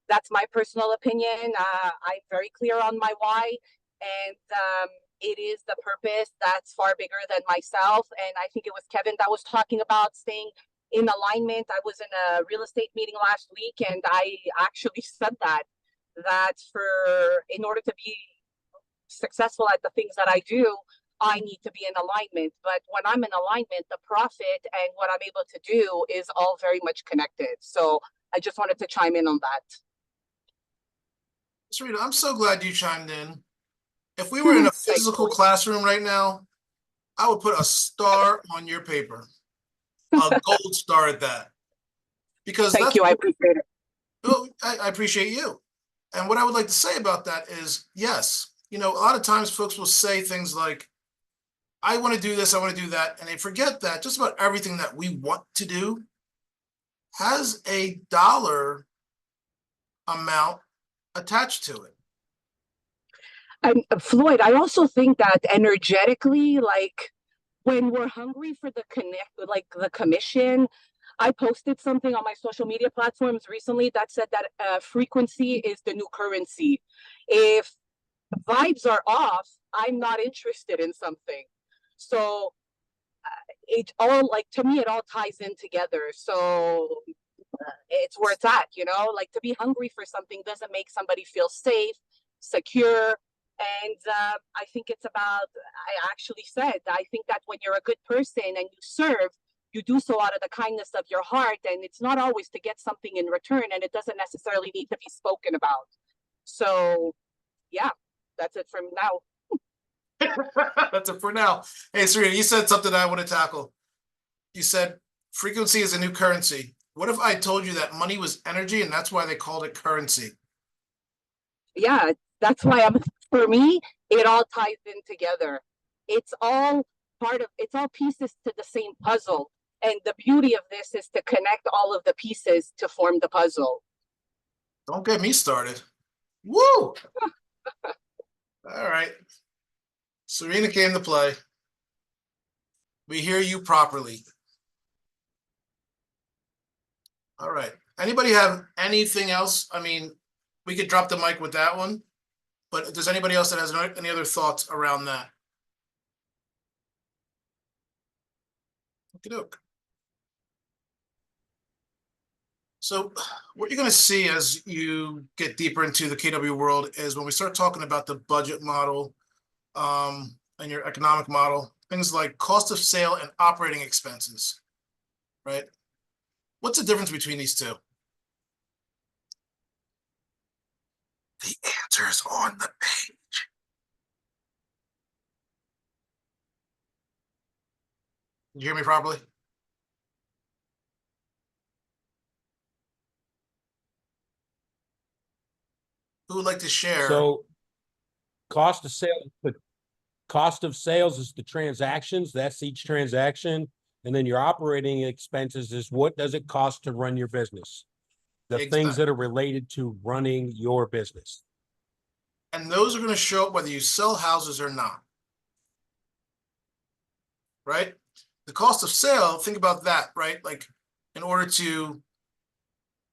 That's my personal opinion. I'm very clear on my why, and it is the purpose that's far bigger than myself. And I think it was Kevin that was talking about staying in alignment. I was in a real estate meeting last week, and I actually said that in order to be successful at the things that I do, I need to be in alignment. But when I'm in alignment, the profit and what I'm able to do is all very much connected. So I just wanted to chime in on that. Serena, I'm so glad you chimed in. If we were in a physical classroom right now, I would put a star on your paper, a gold star at that. Because Thank you, I appreciate it. Well, I appreciate you. And what I would like to say about that is, yes, you know, a lot of times folks will say things like, I want to do this, I want to do that. And they forget that just about everything that we want to do has a dollar amount attached to it. And Floyd, I also think that energetically, like when we're hungry for the commission, I posted something on my social media platforms recently that said that frequency is the new currency. If vibes are off, I'm not interested in something. So it all, like, to me, it all ties in together. So it's where it's at, you know, like to be hungry for something doesn't make somebody feel safe, secure. And I think it's about, I actually said, I think that when you're a good person and you serve, you do so out of the kindness of your heart. And it's not always to get something in return, and it doesn't necessarily need to be spoken about. So yeah, that's it from now. That's it for now. Hey, Serena, you said something I want to tackle. You said frequency is a new currency. What if I told you that money was energy and that's why they called it currency? Yeah, that's why for me, it all ties in together. It's all it's all pieces to the same puzzle. And the beauty of this is to connect all of the pieces to form the puzzle. Don't get me started. Woo! All right. Serena came to play. We hear you properly. All right. Anybody have anything else? I mean, we could drop the mic with that one, but does anybody else that has any other thoughts around that? Okey-doke. So what you're going to see as you get deeper into the KW world is when we start talking about the budget model and your economic model, things like cost of sale and operating expenses, right? What's the difference between these two? The answer is on the page. you hear me properly? Who would like to share? So cost of sales, the cost of sales is the transactions, that's each transaction. And then your operating expenses is what does it cost to run your business? The things Exactly. that are related to running your business. And those are going to show up whether you sell houses or not. Right? The cost of sale, think about that, right? Like, in order to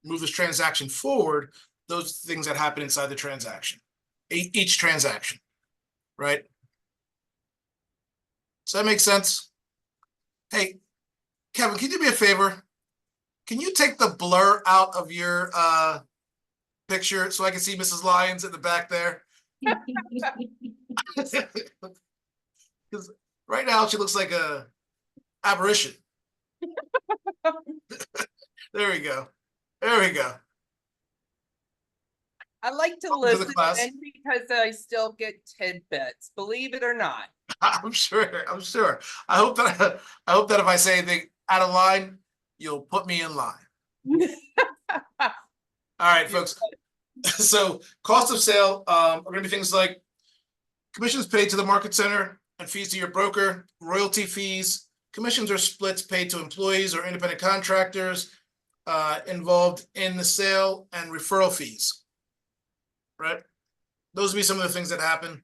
move this transaction forward, those things that happen inside the transaction, each transaction, right? Does that make sense? Hey, Kevin, can you do me a favor? Can you take the blur out of your picture so I can see Mrs. Lyons in the back there? Because right now she looks like a apparition. There we go. There we go. I like to Welcome to the listen class. in because I still get tidbits, believe it or not. I'm sure. I'm sure. I hope that if I say anything out of line, you'll put me in line. All right, folks. So cost of sale are going to be things like commissions paid to the market center and fees to your broker, royalty fees, commissions or splits paid to employees or independent contractors involved in the sale, and referral fees. Right? Those would be some of the things that happen.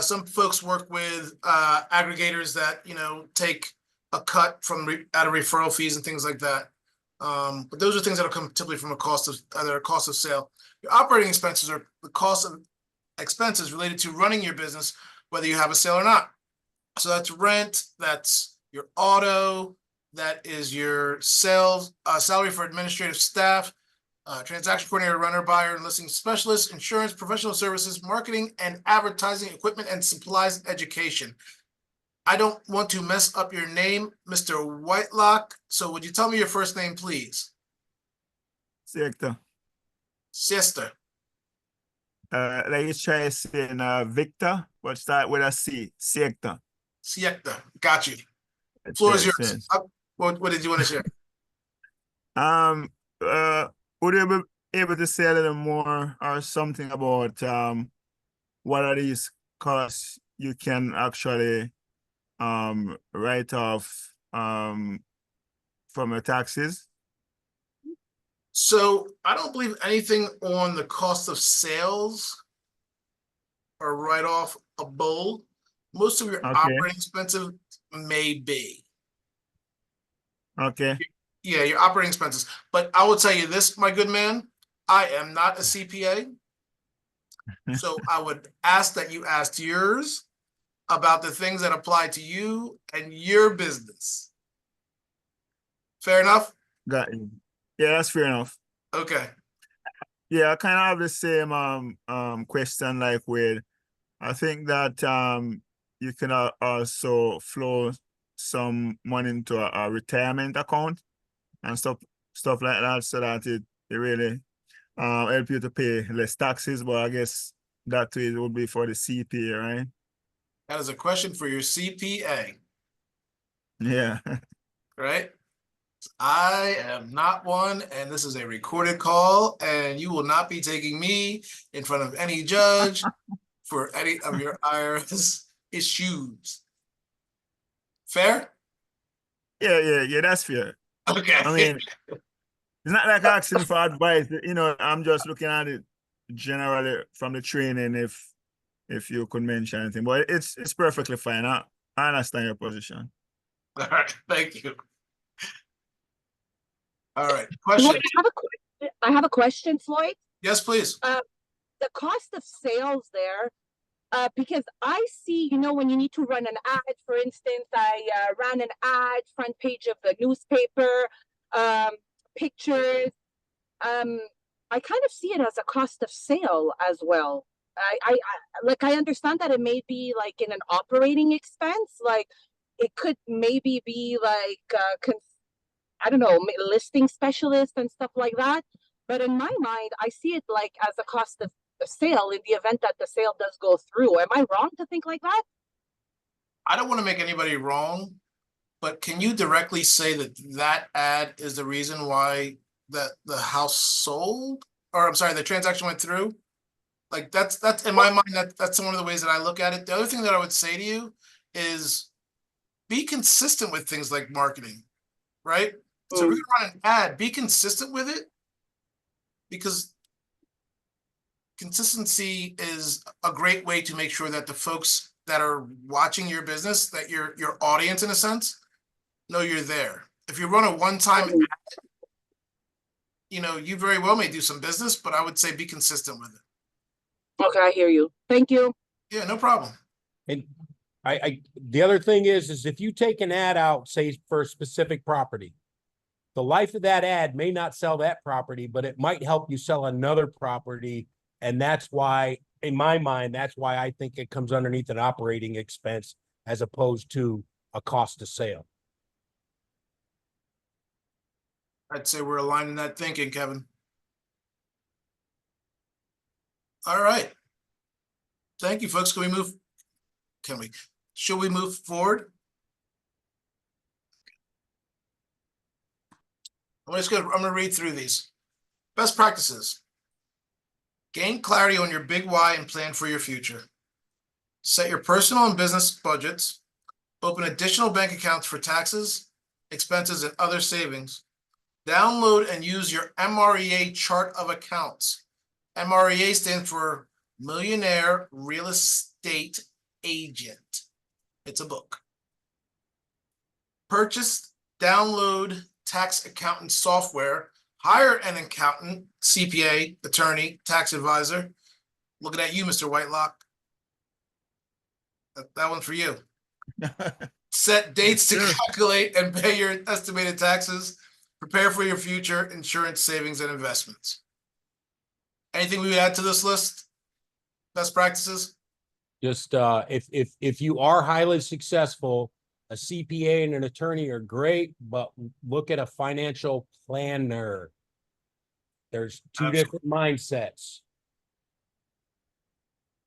Some folks work with aggregators that, you know, take a cut from out of referral fees and things like that. But those are things that will come typically from a cost of sale. Your operating expenses are the cost of expenses related to running your business, whether you have a sale or not. So that's rent, that's your auto, that is your sales, salary for administrative staff, transaction coordinator, runner, buyer, and listing specialist, insurance, professional services, marketing and advertising, equipment and supplies, and education. I don't want to mess up your name, Mr. Whitelock. So would you tell me your first name, please? Siekta. Sister. Let's try saying Victor, but start with a C. Siekta. Siekta. Got you. Floor is yours. Yes. What did you want to share? Would you be able to say a little more or something about what are these costs you can actually write off from your taxes? So I don't believe anything on the cost of sales or write off a bowl. Most of your operating expenses may be. Okay. Yeah, your operating expenses. But I will tell you this, my good man, I am not a CPA. So I would ask that you ask yours about the things that apply to you and your business. Fair enough? Got you. Yeah, that's fair enough. Okay. Yeah, I kind of have the same question like with, I think that you can also flow some money into a retirement account and stuff like that, so that it really help you to pay less taxes. But I guess that too, it would be for the CPA, right? That is a question for your CPA. Yeah. Right? I am not one, and this is a recorded call, and you will not be taking me in front of any judge for any of your IRS issues. Fair? Yeah, that's fair. Okay. I mean, it's not like asking for advice, you know, I'm just looking at it generally from the training if you could mention anything, but it's perfectly fine. I understand your position. All right, thank you. All right, question. Floyd, I have a question, Floyd. Yes, please. The cost of sales there, because I see, you know, when you need to run an ad, for instance, I ran an ad, front page of the newspaper, pictures. I kind of see it as a cost of sale as well. I understand that it may be like in an operating expense, like it could maybe be like I don't know, listing specialist and stuff like that. But in my mind, I see it like as a cost of sale in the event that the sale does go through. Am I wrong to think like that? I don't want to make anybody wrong, but can you directly say that that ad is the reason why the house sold? Or I'm sorry, the transaction went through? Like that's in my mind, that's one of the ways that I look at it. The other thing that I would say to you is be consistent with things like marketing, right? So if you're gonna run an ad, be consistent with it, because consistency is a great way to make sure that the folks that are watching your business, that your audience in a sense, know you're there. If you run a one-time ad, you very well may do some business, but I would say be consistent with it. Okay, I hear you. Thank you. Yeah, no problem. And the other thing is if you take an ad out, say for a specific property, the life of that ad may not sell that property, but it might help you sell another property. And that's why, in my mind, that's why I think it comes underneath an operating expense as opposed to a cost of sale. I'd say we're aligned in that thinking, Kevin. All right. Thank you, folks. Should we move forward? I'm gonna read through these. Best practices. Gain clarity on your big why and plan for your future. Set your personal and business budgets. Open additional bank accounts for taxes, expenses, and other savings. Download and use your MREA chart of accounts. MREA stands for Millionaire Real Estate Agent. It's a book. Purchase, download tax accountant software. Hire an accountant, CPA, attorney, tax advisor. Looking at you, Mr. Whitelock. That one's for you. Set dates to calculate and pay your estimated taxes. Prepare for your future insurance, savings, and investments. Anything we would add to this list? Best practices? Just if you are highly successful, a CPA and an attorney are great, but look at a financial planner. There's two different mindsets.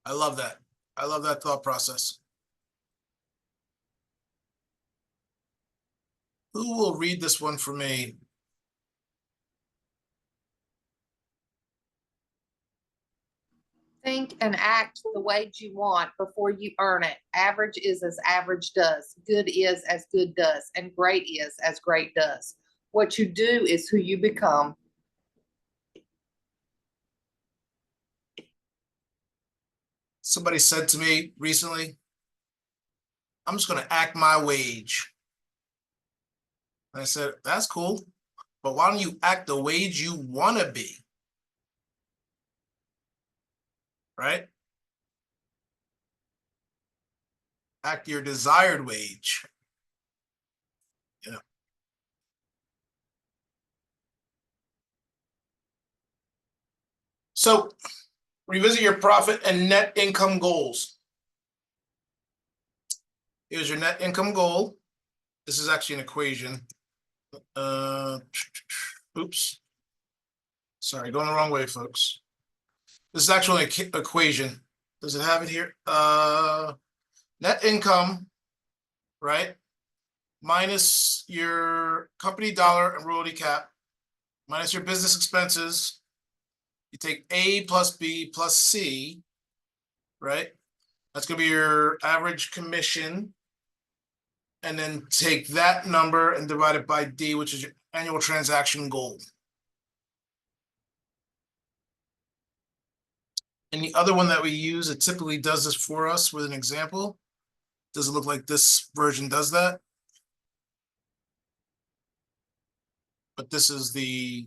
I love that. I love that thought process. Who will read this one for me? Think and act the wage you want before you earn it. Average is as average does. Good is as good does. And great is as great does. What you do is who you become. Somebody said to me recently, I'm just going to act my wage. And I said, that's cool, but why don't you act the wage you want to be? Right? Act your desired wage. Yeah. So revisit your profit and net income goals. Here's your net income goal. This is actually an equation. Oops. Sorry, going the wrong way, folks. This is actually an equation. Does it have it here? Net income, right? Minus your company dollar and royalty cap, minus your business expenses. You take A plus B plus C, right? That's going to be your average commission. And then take that number and divide it by D, which is your annual transaction goal. And the other one that we use, it typically does this for us with an example. Does it look like this version does that? But this is the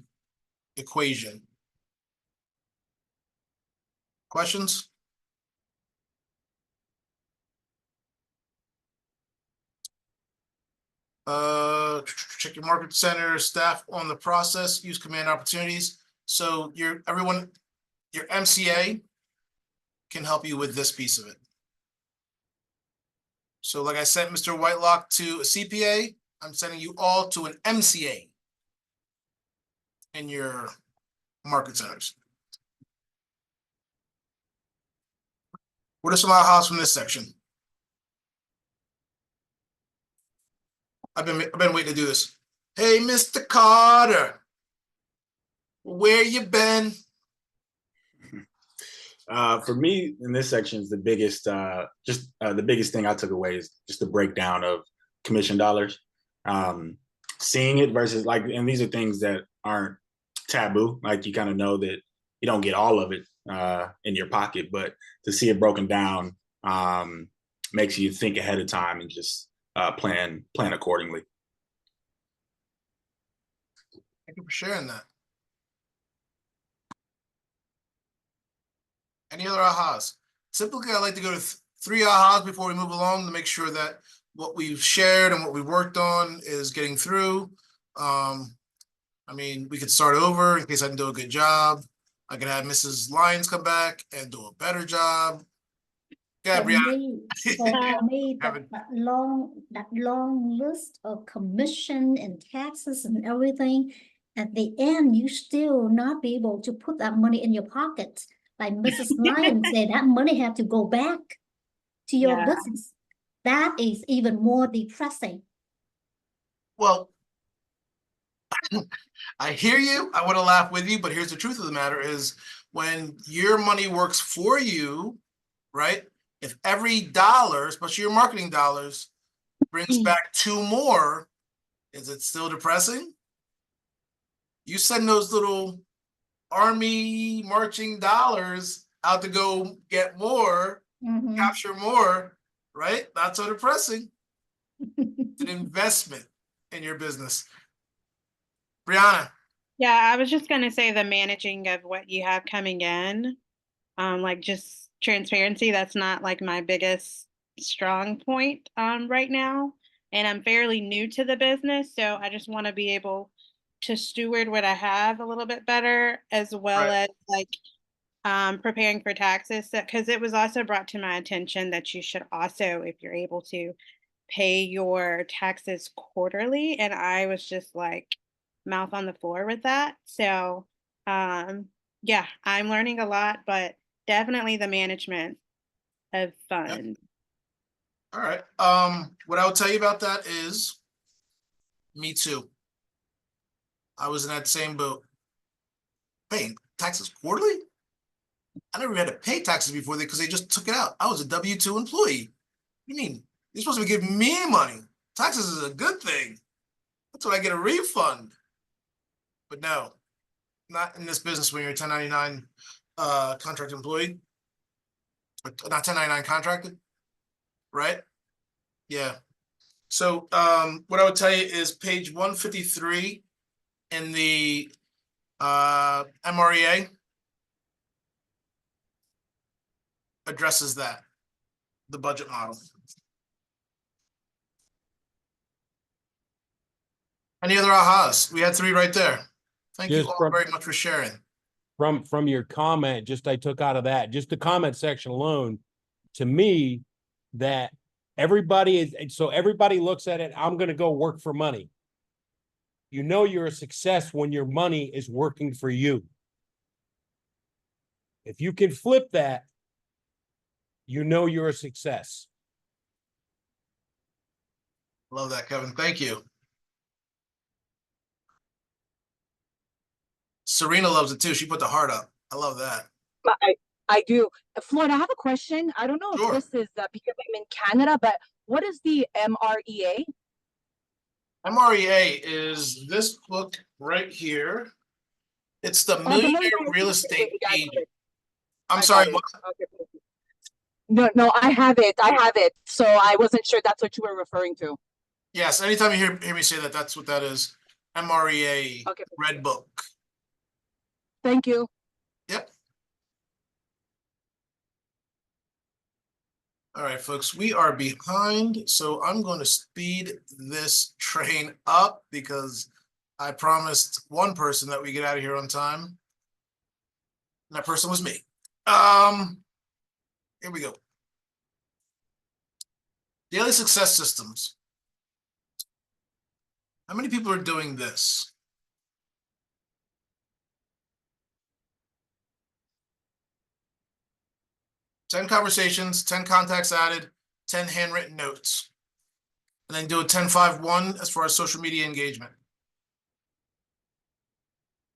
equation. Questions? Check your market center staff on the process, use command opportunities. So your MCA can help you with this piece of it. So like I sent Mr. Whitelock to a CPA, I'm sending you all to an MCA in your market centers. What are some ahas from this section? I've been waiting to do this. Hey, Mr. Carter, where you been? For me, in this section is the biggest, the biggest thing I took away is just the breakdown of commission dollars. Seeing it versus like, and these are things that aren't taboo. Like you kind of know that you don't get all of it in your pocket, but to see it broken down makes you think ahead of time and just plan accordingly. Thank you for sharing that. Any other ahas? Typically, I like to go to 3 ahas before we move along to make sure that what we've shared and what we worked on is getting through. I mean, we could start over in case I didn't do a good job. I could have Mrs. Lyons come back and do a better job. Yeah, For Brianna. me, for me, that long list of commission and taxes and everything, at the end, you still not be able to put that money in your pocket. Like Mrs. Lyon said, that money have to go back to your Yeah. business. That is even more depressing. Well, I hear you. I want to laugh with you, but here's the truth of the matter is when your money works for you, right? If every dollar, especially your marketing dollars, brings back 2 more, is it still depressing? You send those little army marching dollars out to go get more, capture more, right? Not so depressing. It's an investment in your business. Brianna. Yeah, I was just gonna say the managing of what you have coming in, like just transparency, that's not like my biggest strong point right now. And I'm fairly new to the business, so I just want to be able to steward what I have a little bit better, as well as like preparing for taxes. Because it was also brought to my attention that you should also, if you're able to, pay your taxes quarterly. And I was just like mouth on the floor with that. So yeah, I'm learning a lot, but definitely the management of funds. All right. What I will tell you about that is me too. I was in that same boat. Paying taxes quarterly? I never had to pay taxes before because they just took it out. I was a W-2 employee. What do you mean? You're supposed to be giving me money. Taxes is a good thing. That's when I get a refund. But no, not in this business when you're a 1099 contract employee. Or not 1099 contracted, right? Yeah. So what I would tell you is page 153 in the MREA addresses that, the budget model. Any other ahas? We had 3 right there. Thank you Just all from- very much for sharing. From your comment, just I took out of that, just the comment section alone, to me, that everybody is, so everybody looks at it, I'm gonna go work for money. You know you're a success when your money is working for you. If you can flip that, you know you're a success. Love that, Kevin. Thank you. Serena loves it too. She put the heart up. I love that. I do. Floyd, I have a question. I don't know if this is because I'm in Canada, but what is the MREA? MREA is this book right here. It's the Millionaire Real Estate Agent. I'm sorry. What? No, I have it. I have it. So I wasn't sure that's what you were referring to. Yes. Anytime you hear me say that, that's what that is. MREA Red Book. Thank you. Yep. All right, folks, we are behind, so I'm going to speed this train up because I promised one person that we get out of here on time. And that person was me. Here we go. Daily success systems. How many people are doing this? Ten conversations, 10 contacts added, 10 handwritten notes. And then do a 10-5-1 as far as social media engagement.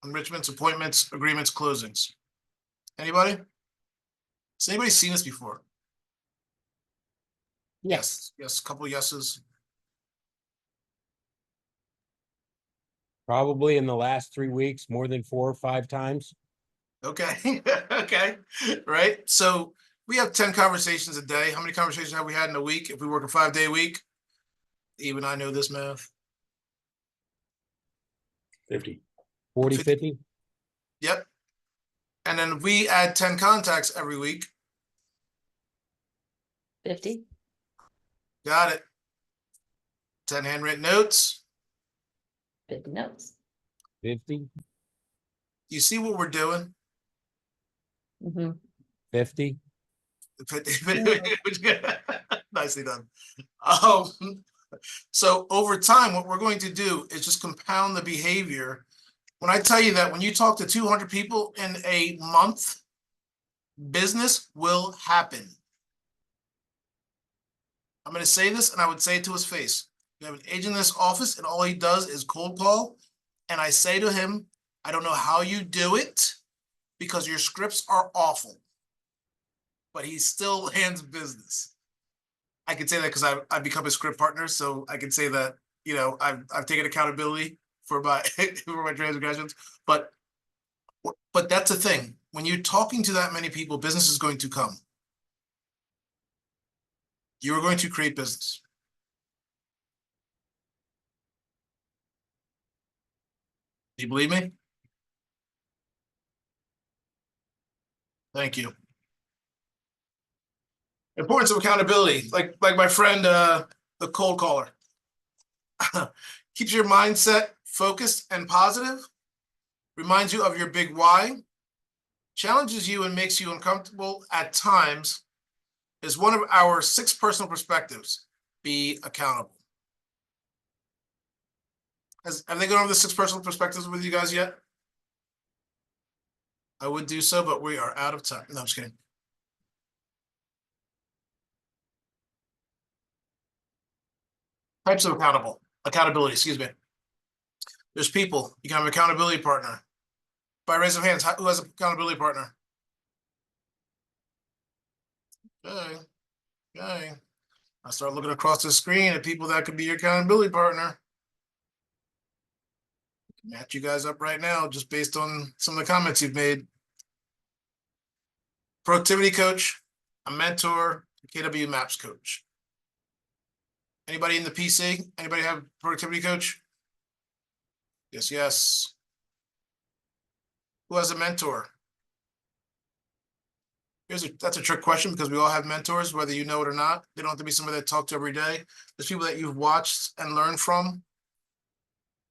Enrichments, appointments, agreements, closings. Anybody? Has anybody seen this before? Yes, yes, a couple yeses. Probably in the last 3 weeks, more than 4 or 5 times. Okay, okay, right? So we have 10 conversations a day. How many conversations have we had in a week? If we work a 5-day week? Even I know this math. 50. 40, 50? Yep. And then if we add 10 contacts every week. 50. Got it. 10 handwritten notes. 50 notes. 50, You see what we're doing? 50. Nicely done. So over time, what we're going to do is just compound the behavior. When I tell you that when you talk to 200 people in a month, business will happen. I'm going to say this, and I would say it to his face. We have an agent in this office, and all he does is cold call. And I say to him, I don't know how you do it because your scripts are awful. But he still hands business. I can say that because I've become a script partner, so I can say that, you know, I've taken accountability for my for my transgressions. But that's the thing. When you're talking to that many people, business is going to come. You are going to create business. Do you believe me? Thank you. Importance of accountability, like my friend, the cold caller. Keeps your mindset focused and positive, reminds you of your big why, challenges you and makes you uncomfortable at times, is one of our 6 personal perspectives. Be accountable. Have they gone over the 6 personal perspectives with you guys yet? I would do so, but we are out of time. No, I'm just kidding. Types of accountability, excuse me. There's people. You can have an accountability partner. By raise of hands, who has an accountability partner? Okay. Okay. I start looking across the screen at people that could be your accountability partner. Match you guys up right now just based on some of the comments you've made. Productivity coach, a mentor, a KW Maps coach. Anybody in the PC? Anybody have productivity coach? Yes, yes. Who has a mentor? That's a trick question because we all have mentors, whether you know it or not. They don't have to be somebody that talk to every day. There's people that you've watched and learned from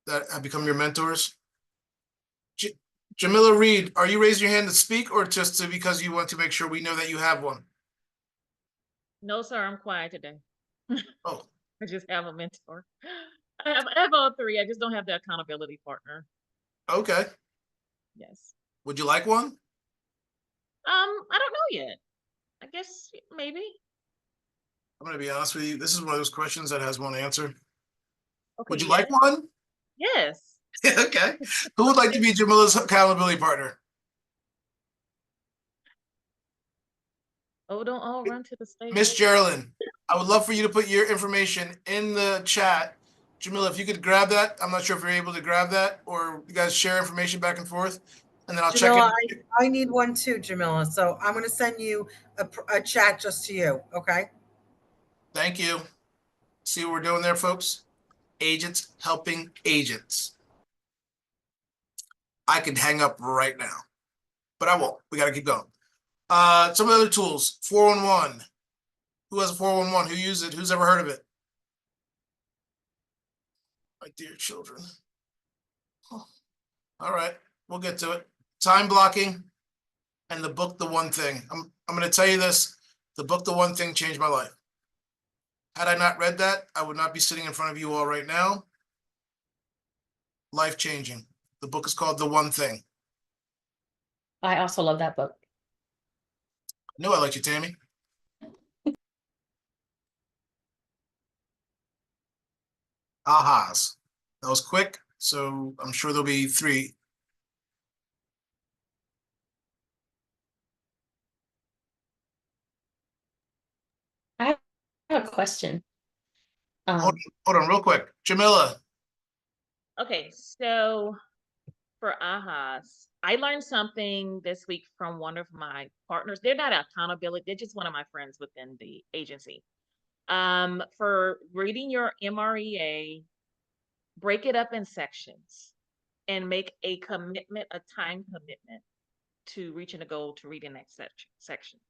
that have become your mentors. Jamila Reed, are you raising your hand to speak or just because you want to make sure we know that you have one? No, sir, I'm quiet today. Oh. I just have a mentor. I have all 3. I just don't have the accountability partner. Okay. Yes. Would you like one? I don't know yet. I guess maybe. I'm going to be honest with you. This is one of those questions that has one answer. Okay, Would you yes. like one? Yes. Okay. Who would like to be Jamila's accountability partner? Oh, don't all run to the stage. Miss Geraldine, I would love for you to put your information in the chat. Jamila, if you could grab that. I'm not sure if you're able to grab that or you guys share information back and forth. And then I'll Jamila, check it. I need one too, Jamila. So I'm going to send you a chat just to you. Okay. Thank you. See what we're doing there, folks? Agents helping agents. I could hang up right now, but I won't. We got to keep going. Some of the other tools, 411. Who has a 411? Who uses it? Who's ever heard of it? My dear children. Oh. All right, we'll get to it. Time blocking and the book, The One Thing. I'm going to tell you this. The book, The One Thing, changed my life. Had I not read that, I would not be sitting in front of you all right now. Life-changing. The book is called The One Thing. I also love that book. I knew I liked you, Tammy. ahas. That was quick, so I'm sure there'll be 3. I have a question. Hold on real quick. Jamila, Okay, so for ahas, I learned something this week from one of my partners. They're not accountability, they're just one of my friends within the agency. For reading your MREA, break it up in sections and make a commitment, a time commitment to reaching a goal to reading that section.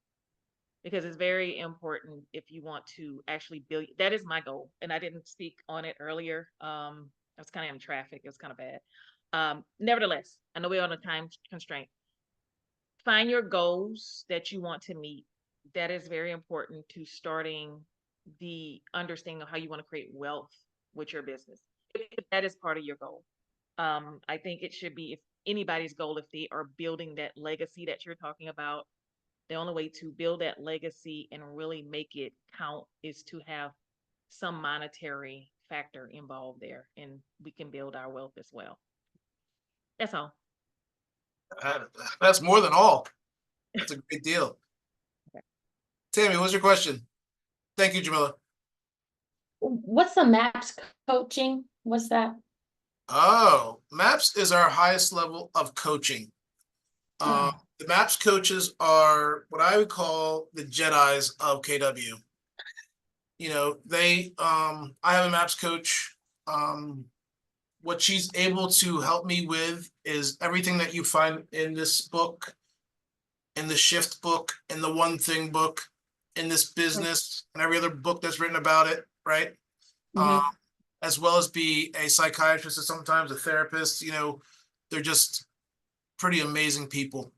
Because it's very important if you want to actually build. That is my goal, and I didn't speak on it earlier. I was kind of in traffic. It was kind of bad. Nevertheless, I know we're on a time constraint. Find your goals that you want to meet. That is very important to starting the understanding of how you want to create wealth with your business. If that is part of your goal. I think it should be if anybody's goal, if they are building that legacy that you're talking about, the only way to build that legacy and really make it count is to have some monetary factor involved there, and we can build our wealth as well. That's all. that's more than all. That's a great deal. Tammy, what's your question? Thank you, Jamila. What's the MAPS coaching? What's that? Oh, MAPS is our highest level of coaching. The MAPS coaches are what I would call the Jedis of KW. You know, I have a MAPS coach. What she's able to help me with is everything that you find in this book, in the Shift book, in the One Thing book, in this business, and every other book that's written about it, right? As well as be a psychiatrist or sometimes a therapist. You know, they're just pretty amazing people.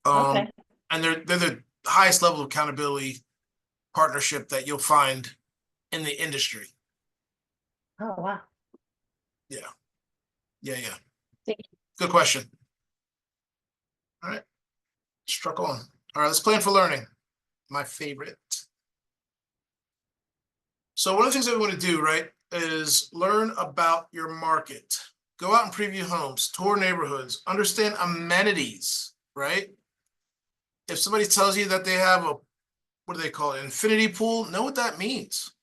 Okay. And they're the highest level of accountability partnership that you'll find in the industry. Oh, wow. Yeah. Thank you. Good question. All right. Struck on. All right, let's plan for learning. My favorite. So one of the things that we want to do, right, is learn about your market. Go out and preview homes, tour neighborhoods, understand amenities, right? If somebody tells you that they have a, what do they call it, infinity pool, know what that means.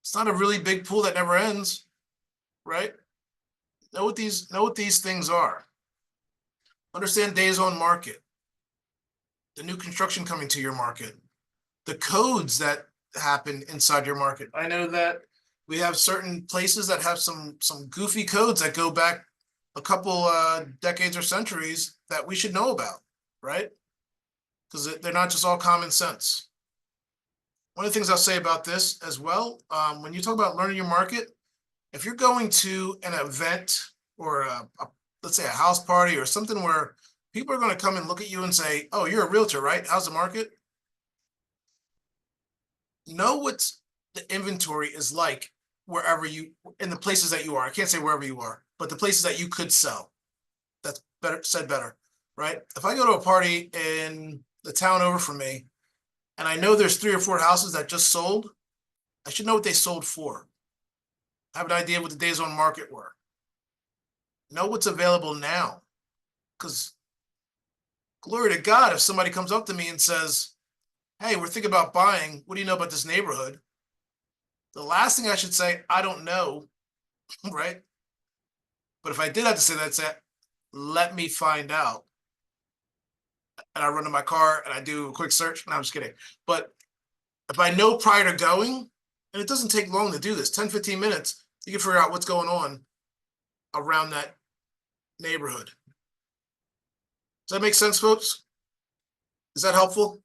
It's not a really big pool that never ends, right? Know what these things are. Understand days on market, the new construction coming to your market, the codes that happen inside your market. I know that we have certain places that have some goofy codes that go back a couple decades or centuries that we should know about, right? Because they're not just all common sense. One of the things I'll say about this as well, when you talk about learning your market, if you're going to an event or let's say a house party or something where people are going to come and look at you and say, oh, you're a realtor, right? How's the market? Know what the inventory is like wherever you, in the places that you are. I can't say wherever you are, but the places that you could sell. That's better, right? If I go to a party in the town over from me and I know there's 3 or 4 houses that just sold, I should know what they sold for. Have an idea what the days on market were. Know what's available now. Because glory to God, if somebody comes up to me and says, hey, we're thinking about buying, what do you know about this neighborhood? The last thing I should say, I don't know, right? But if I did have to say that, I'd say, let me find out. And I run to my car and I do a quick search. No, I'm just kidding. But if I know prior to going, and it doesn't take long to do this, 10, 15 minutes, you can figure out what's going on around that neighborhood. Does that make sense, folks? Is that helpful?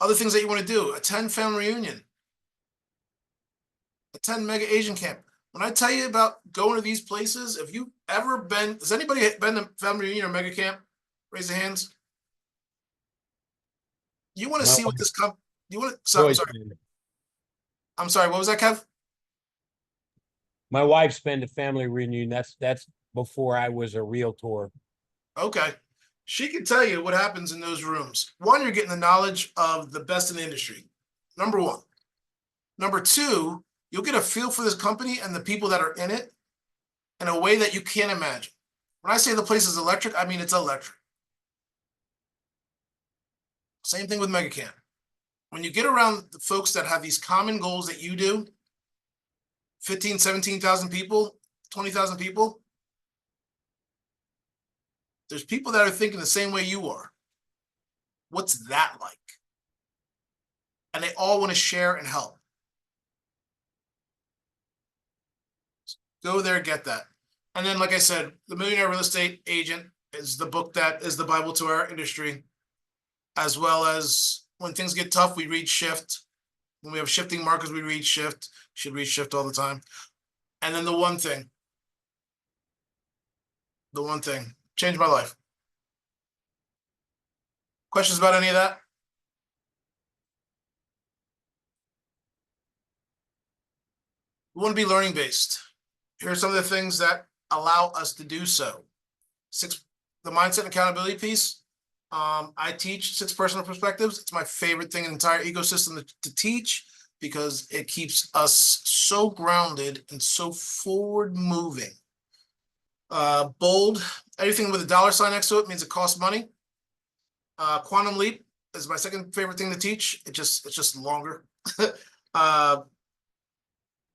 Other things that you want to do, attend family reunion, attend mega Asian camp. When I tell you about going to these places, if you've ever been, has anybody been to family reunion or mega camp? Raise your hands. You want to see what this you want to, I'm sorry, what was that, Kev? My wife's been to family reunion. That's before I was a realtor. Okay. She can tell you what happens in those rooms. One, you're getting the knowledge of the best in the industry. Number one. Number two, you'll get a feel for this company and the people that are in it in a way that you can't imagine. When I say the place is electric, I mean it's electric. Same thing with MegaCamp. When you get around the folks that have these common goals that you do, 15, 17,000 people, 20,000 people, there's people that are thinking the same way you are. What's that like? And they all want to share and help. Go there, get that. And then, like I said, The Millionaire Real Estate Agent is the book that is the Bible to our industry, as well as when things get tough, we read Shift. When we have shifting markets, we read Shift. Should read Shift all the time. And then the one thing changed my life. Questions about any of that? We want to be learning based. Here are some of the things that allow us to do so. The mindset and accountability piece. I teach 6 personal perspectives. It's my favorite thing in the entire ecosystem to teach because it keeps us so grounded and so forward moving. Bold, everything with a dollar sign next to it means it costs money. Quantum Leap is my second favorite thing to teach. It's just longer.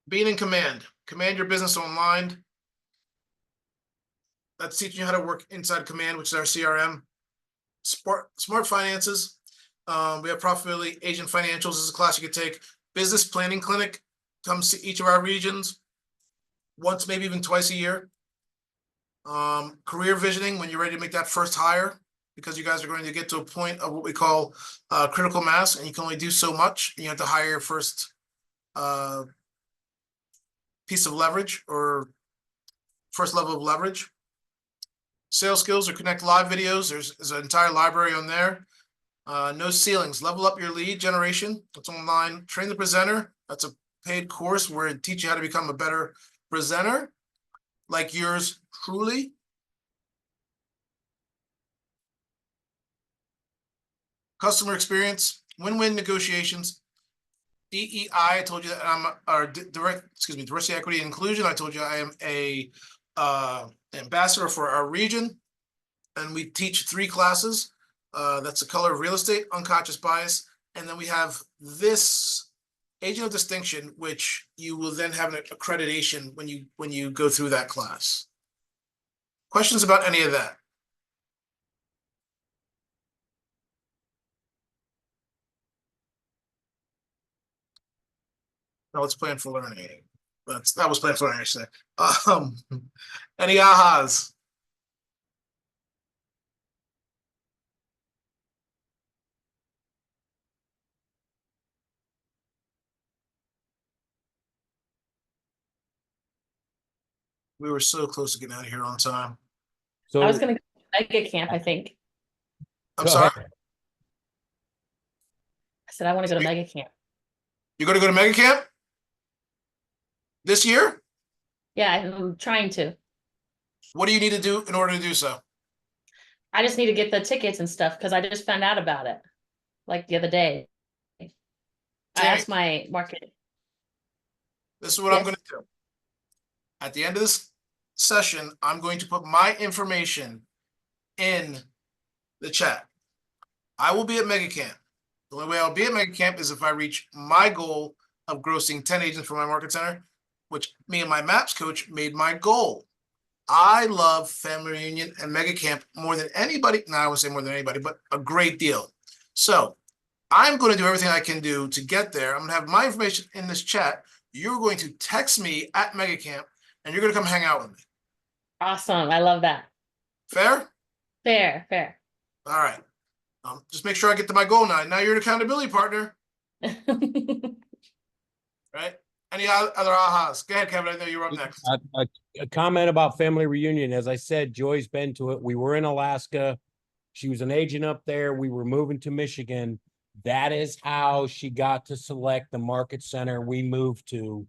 Being in command your business online. That's teaching you how to work inside Command, which is our CRM. Smart finances. We have Profitability Agent Financials is a class you could take. Business Planning Clinic comes to each of our regions once, maybe even twice a year. Career visioning when you're ready to make that first hire, because you guys are going to get to a point of what we call critical mass, and you can only do so much. And you have to hire your first piece of leverage or first level of leverage. Sales skills or Connect Live videos. There's an entire library on there. No ceilings. Level up your lead generation. That's online. Train the presenter. That's a paid course where it teaches you how to become a better presenter, like yours truly. Customer experience. Win-win negotiations. DEI. I told you that I'm diversity, equity, and inclusion. I told you I am a ambassador for our region, and we teach 3 classes. That's the color of real estate, unconscious bias, and then we have this agent of distinction, which you will then have an accreditation when you go through that class. Questions about any of that? No, it's planned for learning. That was planned for learning, I should say. Any ahas? We were so close to getting out of here on time. So I was gonna go to MegaCamp, I think. I'm sorry. I said I want to go to MegaCamp. You're going to go to MegaCamp this year? Yeah, I'm trying to. What do you need to do in order to do so? I just need to get the tickets and stuff because I just found out about it like the other day. I asked my market. This is what I'm going to do. At the end of this session, I'm going to put my information in the chat. I will be at MegaCamp. The only way I'll be at MegaCamp is if I reach my goal of grossing 10 agents for my market center, which me and my MAPS coach made my goal. I love Family Reunion and MegaCamp more than anybody. No, I wouldn't say more than anybody, but a great deal. So I'm going to do everything I can do to get there. I'm going to have my information in this chat. You're going to text me at MegaCamp, and you're going to come hang out with me. Awesome. I love that. Fair? Fair. All right. Just make sure I get to my goal now. Now you're an accountability partner. Right? Any other ahas? Go ahead, Kevin. I know you're up next. A comment about Family Reunion. As I said, Joy's been to it. We were in Alaska. She was an agent up there. We were moving to Michigan. That is how she got to select the market center we moved to,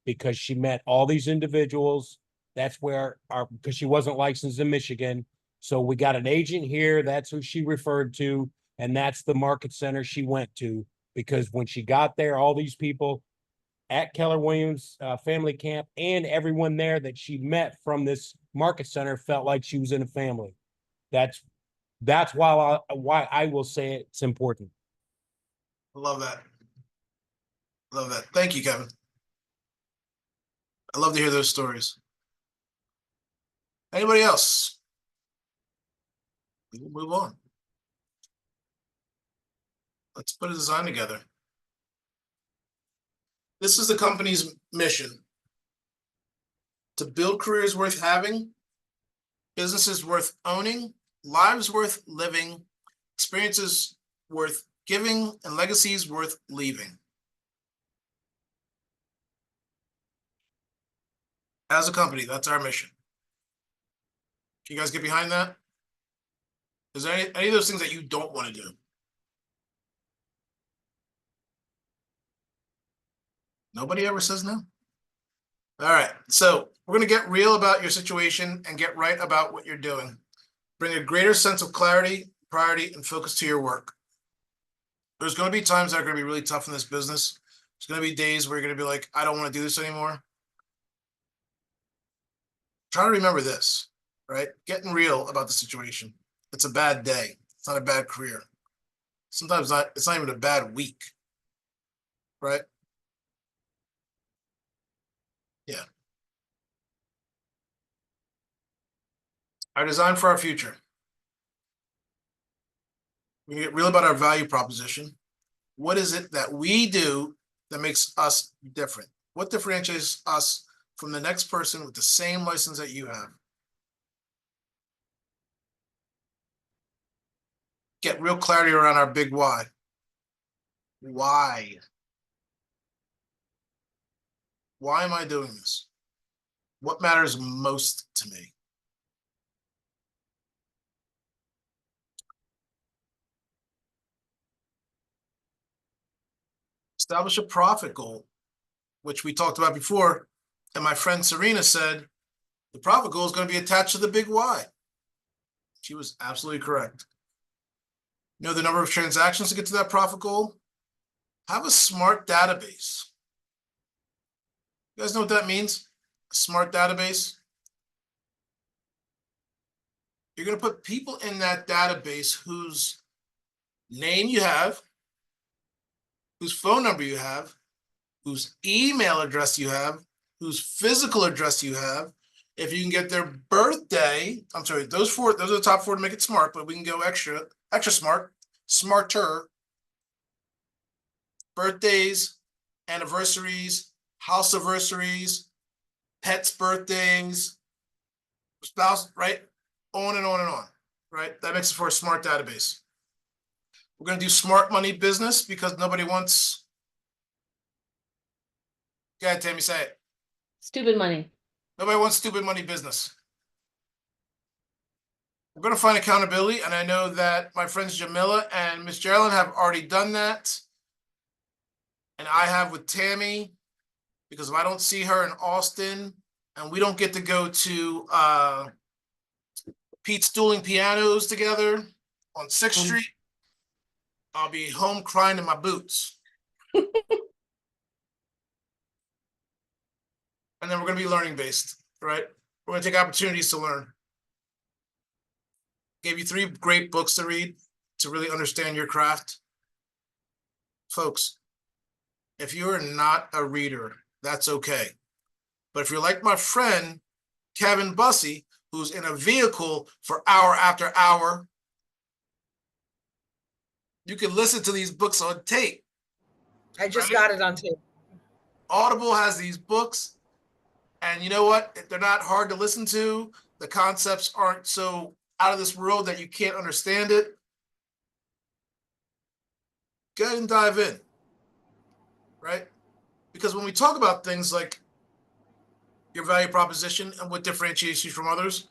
because she met all these individuals. That's where because she wasn't licensed in Michigan. So we got an agent here. That's who she referred to. And that's the market center she went to, because when she got there, all these people, at Keller Williams family camp, and everyone there that she met from this market center felt like she was in a family. That's why I will say it's important. I love that. Love that. Thank you, Kevin. I love to hear those stories. Anybody else? We will move on. Let's put a design together. This is the company's mission: to build careers worth having, businesses worth owning, lives worth living, experiences worth giving, and legacies worth leaving. As a company, that's our mission. Can you guys get behind that? Is there any of those things that you don't want to do? Nobody ever says no. All right, so we're going to get real about your situation and get right about what you're doing. Bring a greater sense of clarity, priority, and focus to your work. There's going to be times that are going to be really tough in this business. There's going to be days where you're going to be like, I don't want to do this anymore. Try to remember this, right? Getting real about the situation. It's a bad day. It's not a bad career. Sometimes it's not even a bad week, right? Yeah. Our design for our future. We get real about our value proposition. What is it that we do that makes us different? What differentiates us from the next person with the same license that you have? Get real clarity around our big why. Why? Why am I doing this? What matters most to me? Establish a profit goal, which we talked about before. And my friend Serena said, the profit goal is going to be attached to the big why. She was absolutely correct. You know the number of transactions to get to that profit goal? Have a smart database. You guys know what that means? A smart database? You're going to put people in that database whose name you have, whose phone number you have, whose email address you have, whose physical address you have. If you can get their birthday, I'm sorry, those are the top four to make it smart, but we can go extra smart, smarter. Birthdays, anniversaries, house anniversaries, pets' birthdays, spouse, right? On and on and on, right? That makes it for a smart database. We're going to do smart money business because nobody wants. Go ahead, Tammy, say it. Stupid money. Nobody wants stupid money business. We're going to find accountability, and I know that my friends Jamila and Miss Geraldine have already done that. And I have with Tammy, because if I don't see her in Austin and we don't get to go to Pete's Dueling Pianos together on 6th Street, I'll be home crying in my boots. And then we're going to be learning based, right? We're going to take opportunities to learn. Gave you 3 great books to read to really understand your craft. Folks, if you're not a reader, that's okay. But if you're like my friend, Kevin Bussey, who's in a vehicle for hour after hour, you can listen to these books on tape. I just got it on tape. Audible has these books, and you know what? They're not hard to listen to. The concepts aren't so out of this world that you can't understand it. Go ahead and dive in, right? Because when we talk about things like your value proposition and what differentiates you from others,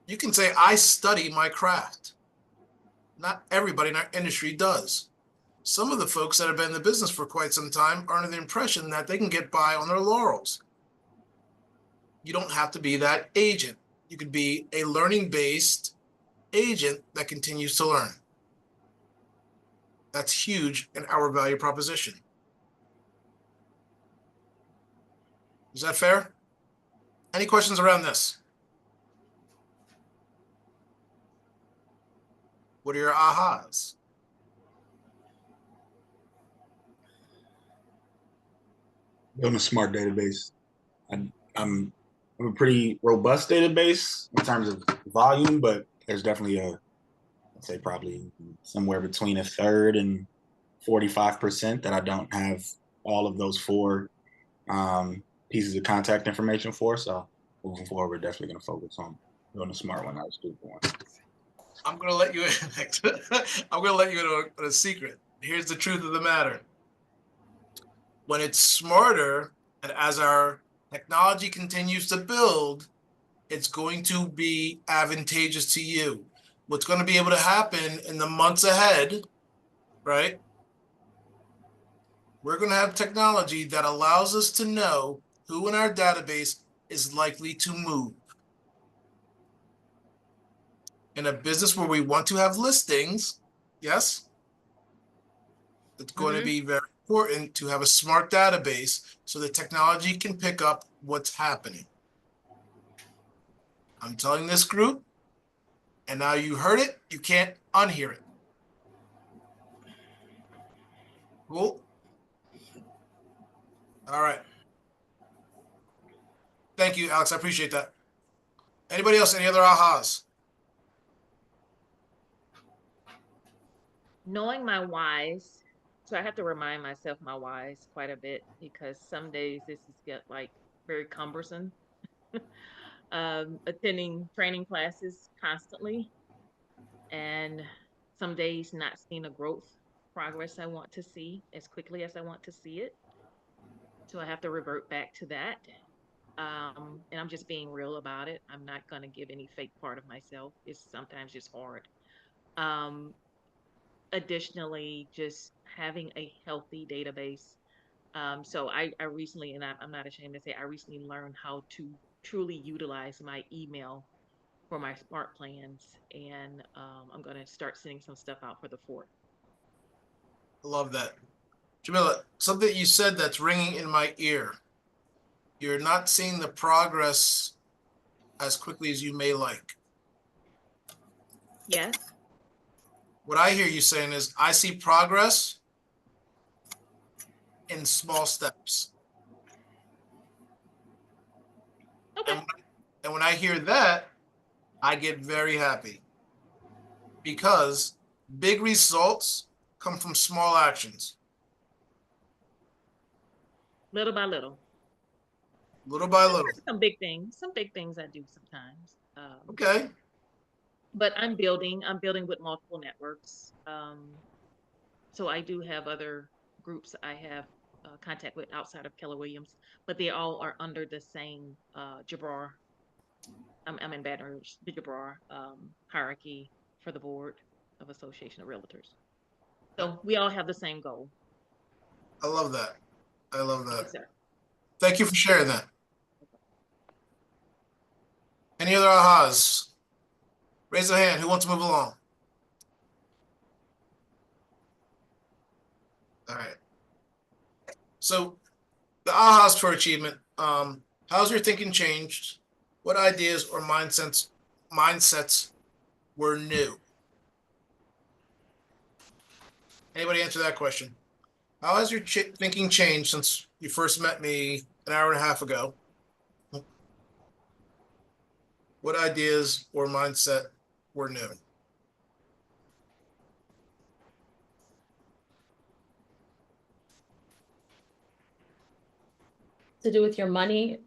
you can say, I study my craft. Not everybody in our industry does. Some of the folks that have been in the business for quite some time are under the impression that they can get by on their laurels. You don't have to be that agent. You could be a learning-based agent that continues to learn. That's huge in our value proposition. Is that fair? Any questions around this? What are your ahas? Building a smart database. I'm a pretty robust database in terms of volume, but there's definitely I'd say probably somewhere between a third and 45% that I don't have all of those four pieces of contact information for. So moving forward, we're definitely going to focus on doing a smart one, not a stupid one. I'm gonna let you in. I'm gonna let you in a secret. Here's the truth of the matter. When it's smarter, and as our technology continues to build, it's going to be advantageous to you. What's going to be able to happen in the months ahead, right? We're going to have technology that allows us to know who in our database is likely to move. In a business where we want to have listings, yes, it's going to be very important to have a smart database so the technology can pick up what's happening. I'm telling this group, and now you heard it, you can't unhear it. Cool? All right. Thank you, Alex. I appreciate that. Anybody else? Any other ahas? Knowing my whys, so I have to remind myself my whys quite a bit because some days this is get like very cumbersome. Attending training classes constantly, and some days not seeing a growth progress I want to see as quickly as I want to see it. So I have to revert back to that. And I'm just being real about it. I'm not going to give any fake part of myself. It's sometimes just hard. Additionally, just having a healthy database. So I recently, and I'm not ashamed to say, I recently learned how to truly utilize my email for my smart plans. And I'm going to start sending some stuff out for the 4th. I love that. Jamila, something you said that's ringing in my ear. You're not seeing the progress as quickly as you may like. Yes. What I hear you saying is, I see progress in small steps. Okay. And when I hear that, I get very happy because big results come from small actions. Little by little. Little by little. Some big things I do sometimes. Okay. But I'm building with multiple networks. So I do have other groups I have contact with outside of Keller Williams, but they all are under the same Jabrar. I'm in Baton Rouge, the Jabrar hierarchy for the board of Association of Realtors. So we all have the same goal. I love that. I love that. Yes, sir. Thank you for sharing that. Any other ahas? Raise a hand. Who wants to move along? All right. So the ahas for achievement. How's your thinking changed? What ideas or mindsets were new? Anybody answer that question? How has your thinking changed since you first met me an hour and a half ago? What ideas or mindset were new? To do with your money,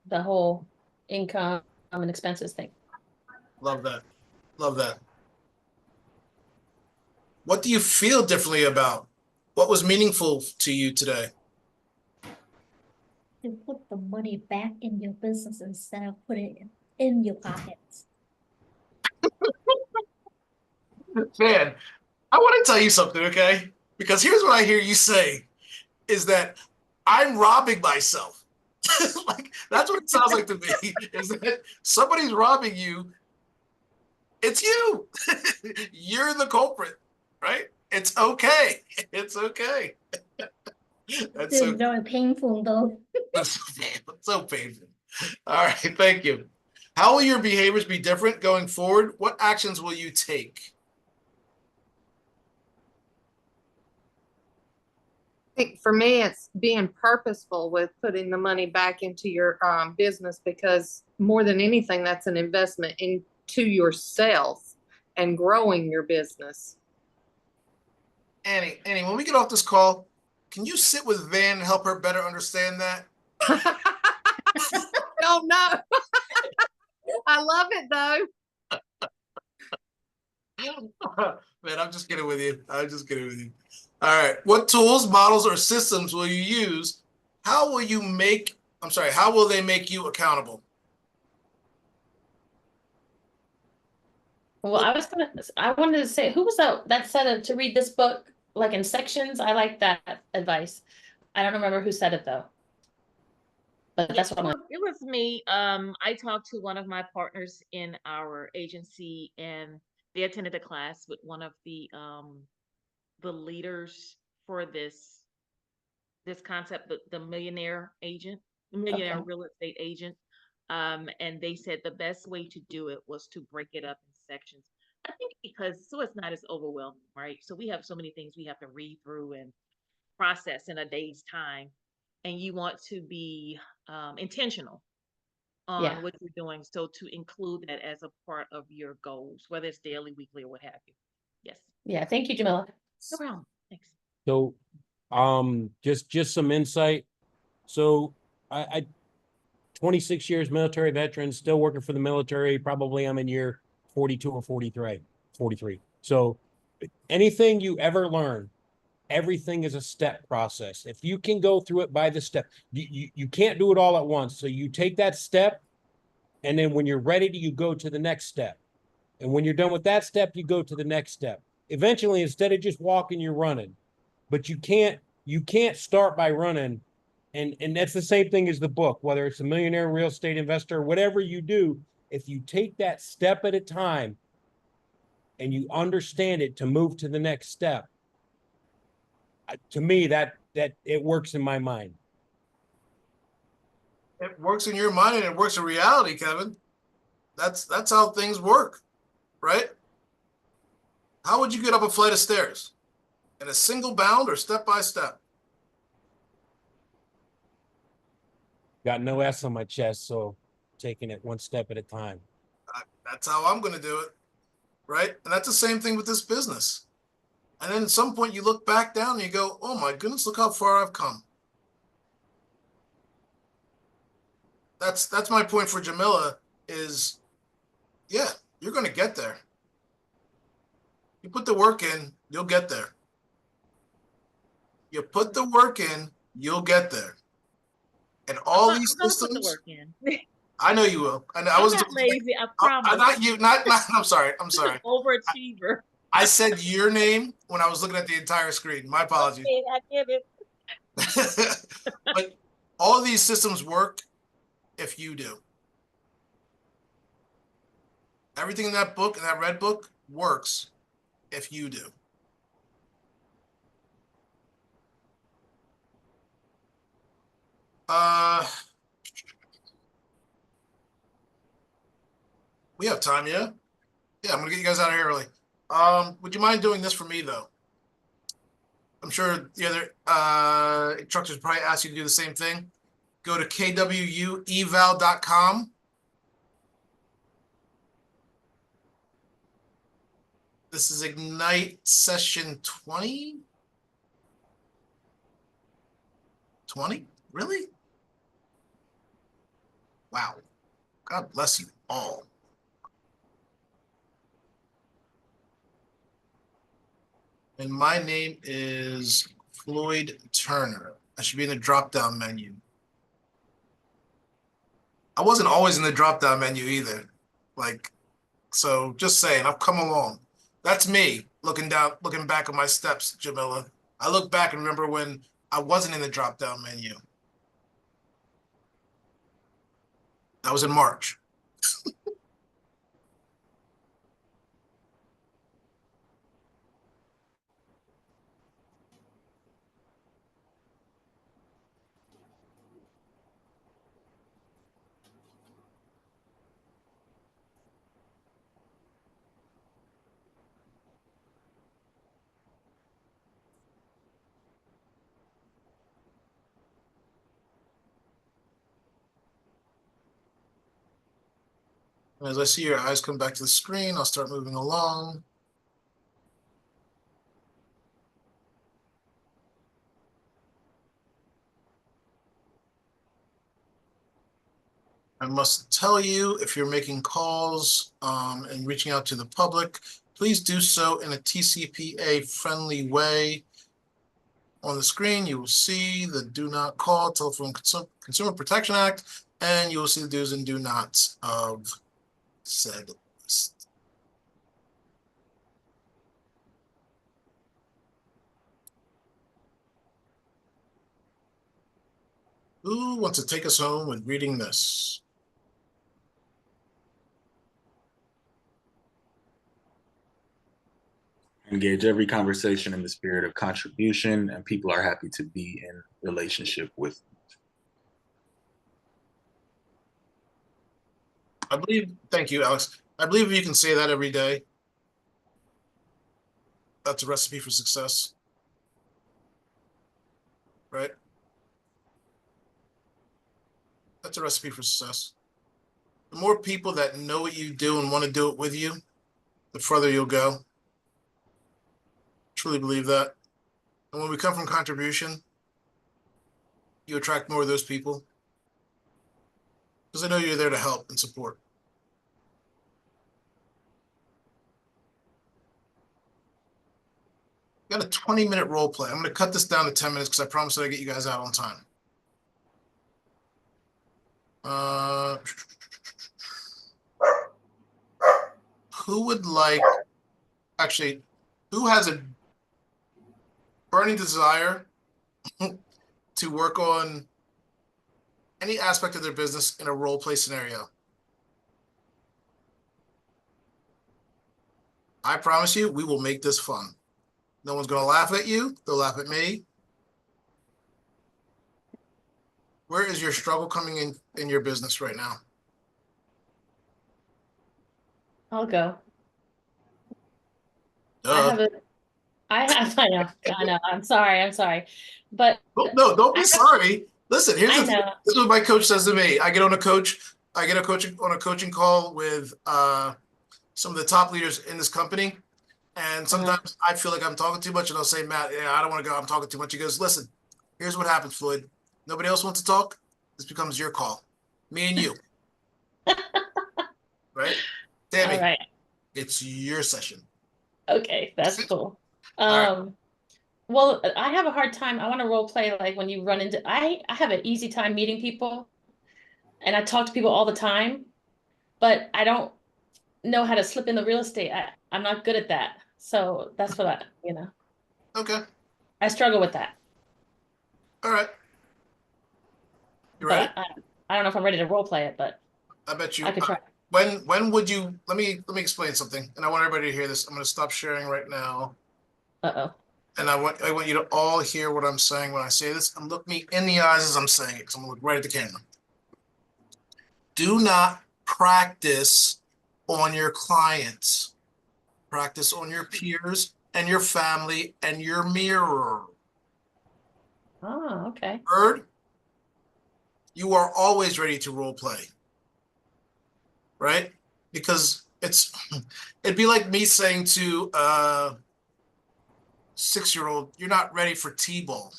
the whole income and expenses thing. Love that. Love that. What do you feel differently about? What was meaningful to you today? To put the money back in your business instead of putting it in your pockets. Man, I want to tell you something, okay? Because here's what I hear you say, is that I'm robbing myself. Like, that's what it sounds like to me, is that somebody's robbing you. It's you. You're the culprit, right? It's okay. It's okay. That's Still so, very painful though. that's so painful. All right, thank you. How will your behaviors be different going forward? What actions will you take? I think for me, it's being purposeful with putting the money back into your business, because more than anything, that's an investment into yourself and growing your business. Annie, when we get off this call, can you sit with Van and help her better understand that? Oh no. I love it though. Man, I'm just kidding with you. I'm just kidding with you. All right. What tools, models, or systems will you use? How will they make you accountable? Well, I wanted to say, who was that said to read this book like in sections? I like that advice. I don't remember who said it though. But that's what I'm. It was me. I talked to one of my partners in our agency, and they attended a class with one of the leaders for this concept, the millionaire agent, the millionaire Okay. real estate agent. And they said the best way to do it was to break it up in sections. I think because so it's not as overwhelming, right? So we have so many things we have to read through and process in a day's time, and you want to be intentional on Yeah. what you're doing. So to include that as a part of your goals, whether it's daily, weekly, or what have you. Yes. Yeah. Thank you, Jamila. No problem. Thanks. So, just some insight. So I 26 years military veteran, still working for the military. Probably I'm in year 42 or 43. So anything you ever learn, everything is a step process. If you can go through it by the step, you can't do it all at once. So you take that step, and then when you're ready you go to the next step. And when you're done with that step, you go to the next step. Eventually, instead of just walking, you're running. But you can't start by running. And that's the same thing as the book, whether it's a millionaire real estate investor, whatever you do, if you take that step at a time and you understand it to move to the next step, to me, that it works in my mind. It works in your mind and it works in reality, Kevin. That's how things work, right? How would you get up a flight of stairs? In a single bound or step by step? Got no S on my chest, so taking it one step at a time. That's how I'm going to do it, right? And that's the same thing with this business. And then at some point you look back down and you go, oh my goodness, look how far I've come. That's my point for Jamila is, yeah, you're going to get there. You put the work in, you'll get there. You put the work in, you'll get there. And all these systems, put the work in. I know you will. I I'm wasn't not lazy. I promise. not you. Not. I'm sorry. Overachiever. I said your name when I was looking at the entire screen. My apologies. Okay, I get it. But all of these systems work if you do. Everything in that book, in that red book, works if you do. We have time, yeah? Yeah, I'm gonna get you guys out of here early. Would you mind doing this for me though? I'm sure the other instructors probably ask you to do the same thing. Go to kwueval.com. This is Ignite session 20. 20? Really? Wow. God bless you all. And my name is Floyd Turner. I should be in the drop-down menu. I wasn't always in the drop-down menu either. So just saying, I've come along. That's me looking back at my steps, Jamila. I look back and remember when I wasn't in the drop-down menu. That was in March. And as I see your eyes come back to the screen, I'll start moving along. I must tell you, if you're making calls and reaching out to the public, please do so in a TCPA friendly way. On the screen, you will see the Do Not Call Telephone Consumer Protection Act, and you will see the do's and do nots of said list. Who wants to take us home with reading this? Engage every conversation in the spirit of contribution, and people are happy to be in relationship with. I believe, thank you, Alex. I believe you can say that every day. That's a recipe for success. Right? That's a recipe for success. The more people that know what you do and want to do it with you, the further you'll go. Truly believe that. And when we come from contribution, you attract more of those people. Because I know you're there to help and support. Got a 20-minute role play. I'm going to cut this down to 10 minutes because I promised that I'd get you guys out on time. Who would like, actually, who has a burning desire to work on any aspect of their business in a role play scenario? I promise you, we will make this fun. No one's going to laugh at you. They'll laugh at me. Where is your struggle coming in your business right now? I'll go. I know. I'm sorry. But no, don't be sorry. Listen, here's the thing. This is what my coach says to me. I get on a coaching call with some of the top leaders in this company. And sometimes I feel like I'm talking too much and I'll say, Matt, yeah, I don't want to go. I'm talking too much. He goes, listen, here's what happens, Floyd. Nobody else wants to talk. This becomes your call. Me and you. Right? Tammy, all right. It's your session. Okay, that's cool. right. Well, I have a hard time. I want to role play like when you run into, I have an easy time meeting people and I talk to people all the time, but I don't know how to slip in the real estate. I'm not good at that. So that's what Okay. I struggle with that. All right. You ready? I don't know if I'm ready to role play it, but I bet you. I could try. When would you, let me explain something, and I want everybody to hear this. I'm going to stop sharing right now. And I want you to all hear what I'm saying when I say this, and look me in the eyes as I'm saying it, because I'm going to look right at the camera. Do not practice on your clients. Practice on your peers and your family and your mirror. Oh, okay. Heard? You are always ready to role play. Right? Because it'd be like me saying to a 6-year-old, you're not ready for T-ball.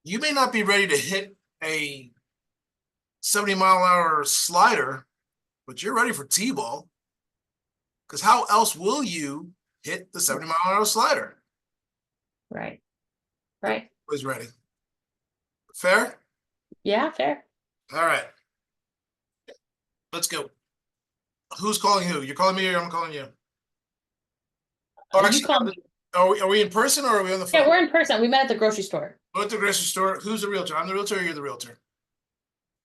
You may not be ready to hit a 70-mile-an-hour slider, but you're ready for T-ball. Because how else will you hit the 70-mile-an-hour slider? Right. Always ready. Fair? Yeah, fair. All right. Let's go. Who's calling who? You're calling me or I'm calling you? Oh, actually, are we in person or are we on the phone? Yeah, we're in person. We met at the grocery store. Go at the grocery store. Who's the realtor? I'm the realtor or you're the realtor?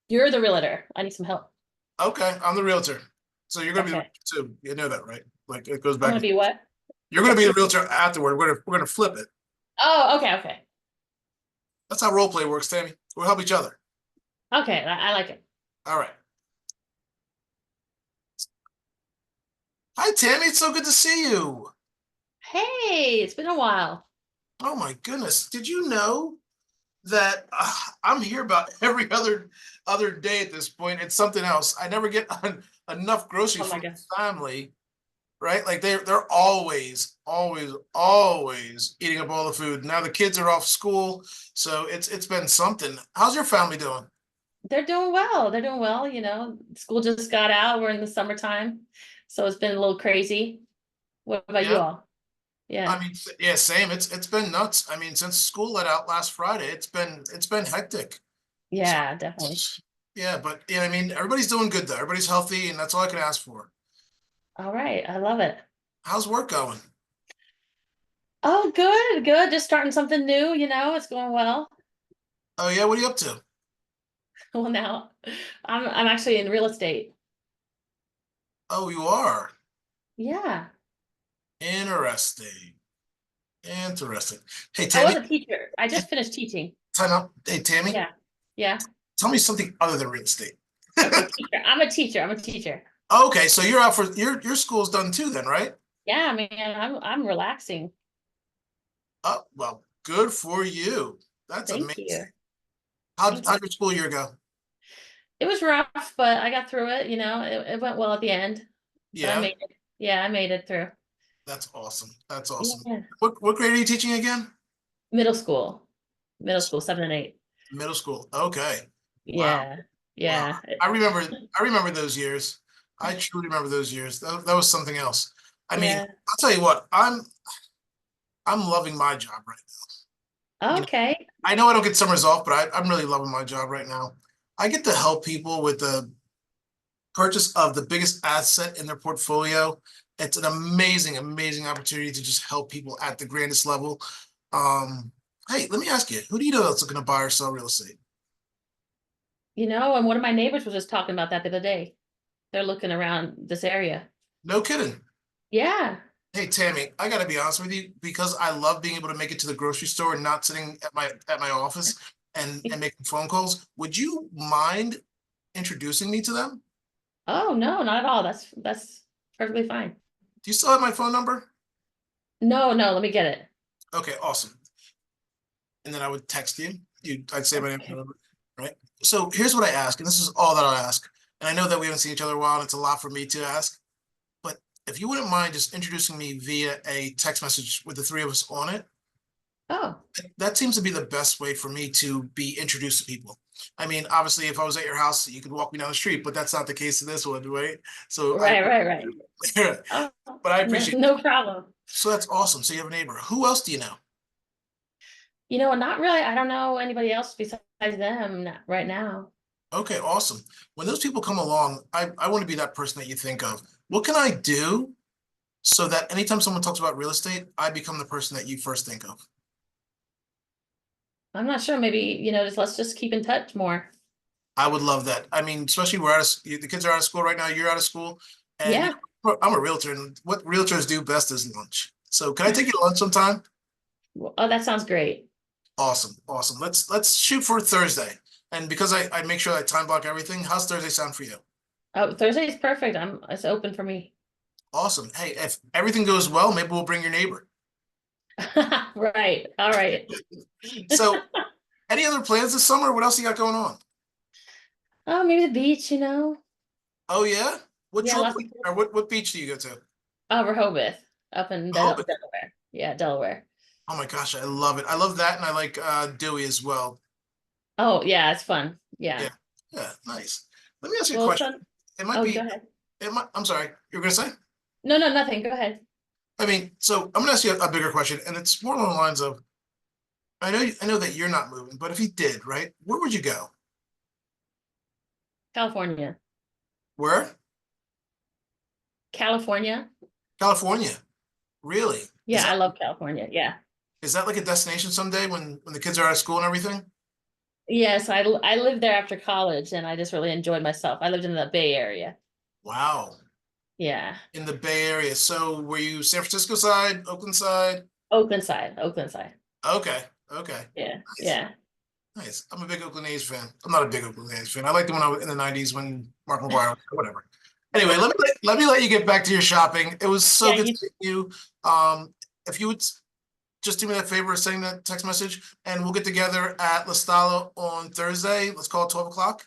You're the realtor. I need some help. Okay, I'm the realtor. So you're going to be the realtor too. You know that, right? Like it goes back. I'm going to be what? You're going to be the realtor afterward. We're going to flip it. Oh, okay. That's how role play works, Tammy. We'll help each other. Okay, I like it. All right. Hi, Tammy. It's so good to see you. Hey, it's been a while. Oh my goodness. Did you know that I'm here about every other day at this point. It's something else. I never get enough groceries Oh my from God. the family, right? Like they're always eating up all the food. Now the kids are off school, so it's been something. How's your family doing? They're doing well. They're doing well, you know. School just got out. We're in the summertime, so it's been a little crazy. What about you Yeah. all? Yeah. I mean, yeah, same. It's been nuts. I mean, since school let out last Friday, it's been hectic. Yeah, definitely. Yeah, but yeah, I mean, everybody's doing good though. Everybody's healthy, and that's all I can ask for. All right. I love it. How's work going? Oh, good, good. Just starting something new, you know, it's going well. Oh yeah, what are you up to? Well, now I'm actually in real estate. Oh, you are. Yeah. Interesting. Interesting. Hey, I Tammy, was a teacher. I just finished teaching. time out. Hey, Tammy, Yeah. Yeah. tell me something other than real estate. Okay, teacher. I'm a teacher. I'm a teacher. Okay, so you're out for your school's done too then, right? Yeah, man, I'm relaxing. Oh, well, good for you. That's Thank amazing. you. How'd your school year go? It was rough, but I got through it, you know, it went well at the end. But I Yeah, made it. Yeah, I made it through. that's awesome. That's awesome. Yeah. What grade are you teaching again? Middle school, 7 and 8. Middle school. Okay. Yeah. Yeah. Wow. I remember those years. I truly remember those years. That was something else. I mean, Yeah. I'll tell you what, I'm loving my job right now. Okay. I know I don't get summers off, but I'm really loving my job right now. I get to help people with the purchase of the biggest asset in their portfolio. It's an amazing, amazing opportunity to just help people at the grandest level. Hey, let me ask you, who do you know that's looking to buy or sell real estate? You know, and one of my neighbors was just talking about that the other day. They're looking around this area. No kidding. Yeah. Hey, Tammy, I gotta be honest with you, because I love being able to make it to the grocery store and not sitting at my office and making phone calls. Would you mind introducing me to them? Oh, no, not at all. That's perfectly fine. Do you still have my phone number? No, let me get it. Okay, awesome. And then I would text you. I'd say my name, and number, right? So here's what I ask, and this is all that I'll ask. And I know that we haven't seen each other in a while, and it's a lot for me to ask. But if you wouldn't mind just introducing me via a text message with the three of us on it, Oh, that seems to be the best way for me to be introduced to people. I mean, obviously, if I was at your house, you could walk me down the street, but that's not the case in this one, right? So right. Oh, but I appreciate no problem. So that's awesome. So you have a neighbor. Who else do you know? You know, not really. I don't know anybody else besides them right now. Okay, awesome. When those people come along, I want to be that person that you think of. What can I do so that anytime someone talks about real estate, I become the person that you first think of? I'm not sure. Maybe, you know, let's just keep in touch more. I would love that. I mean, especially the kids are out of school right now. You're out of school. And Yeah. I'm a realtor, and what realtors do best is lunch. So can I take you to lunch sometime? Oh, that sounds great. Awesome. Let's shoot for Thursday. And because I make sure I time block everything, how's Thursday sound for you? Oh, Thursday is perfect. It's open for me. Awesome. Hey, if everything goes well, maybe we'll bring your neighbor. Right. All right. So any other plans this summer? What else you got going on? Oh, maybe the beach, you know. Oh yeah? Yeah, What beach do you go to? Rehoboth, up in Rehoboth. Delaware. Yeah, Delaware. Oh my gosh, I love it. I love that, and I like Dewey as well. Oh, yeah, it's fun. Yeah. Yeah, nice. Let me ask you a Well, question. son- It might Oh, be go ahead. I'm sorry, you were gonna say? No, nothing. Go ahead. I mean, so I'm gonna ask you a bigger question, and it's more along the lines of I know that you're not moving, but if you did, right, where would you go? California. Where? California. California. Really? Yeah, I love California. Yeah. Is that like a destination someday when the kids are out of school and everything? Yes, I lived there after college and I just really enjoyed myself. I lived in the Bay Area. Wow. Yeah. In the Bay Area. So were you San Francisco side, Oakland side? Oakland side. Okay. Yeah. Yeah. Nice. I'm a big Oakland A's fan. I'm not a big Oakland A's fan. I liked them when I was in the 90s when Mark McGwire, whatever. Anyway, let me let you get back to your shopping. It was so Yeah, good to see you. If you would just do me that favor of sending that text message, and we'll get together at La Scala on Thursday. Let's call it 12 o'clock.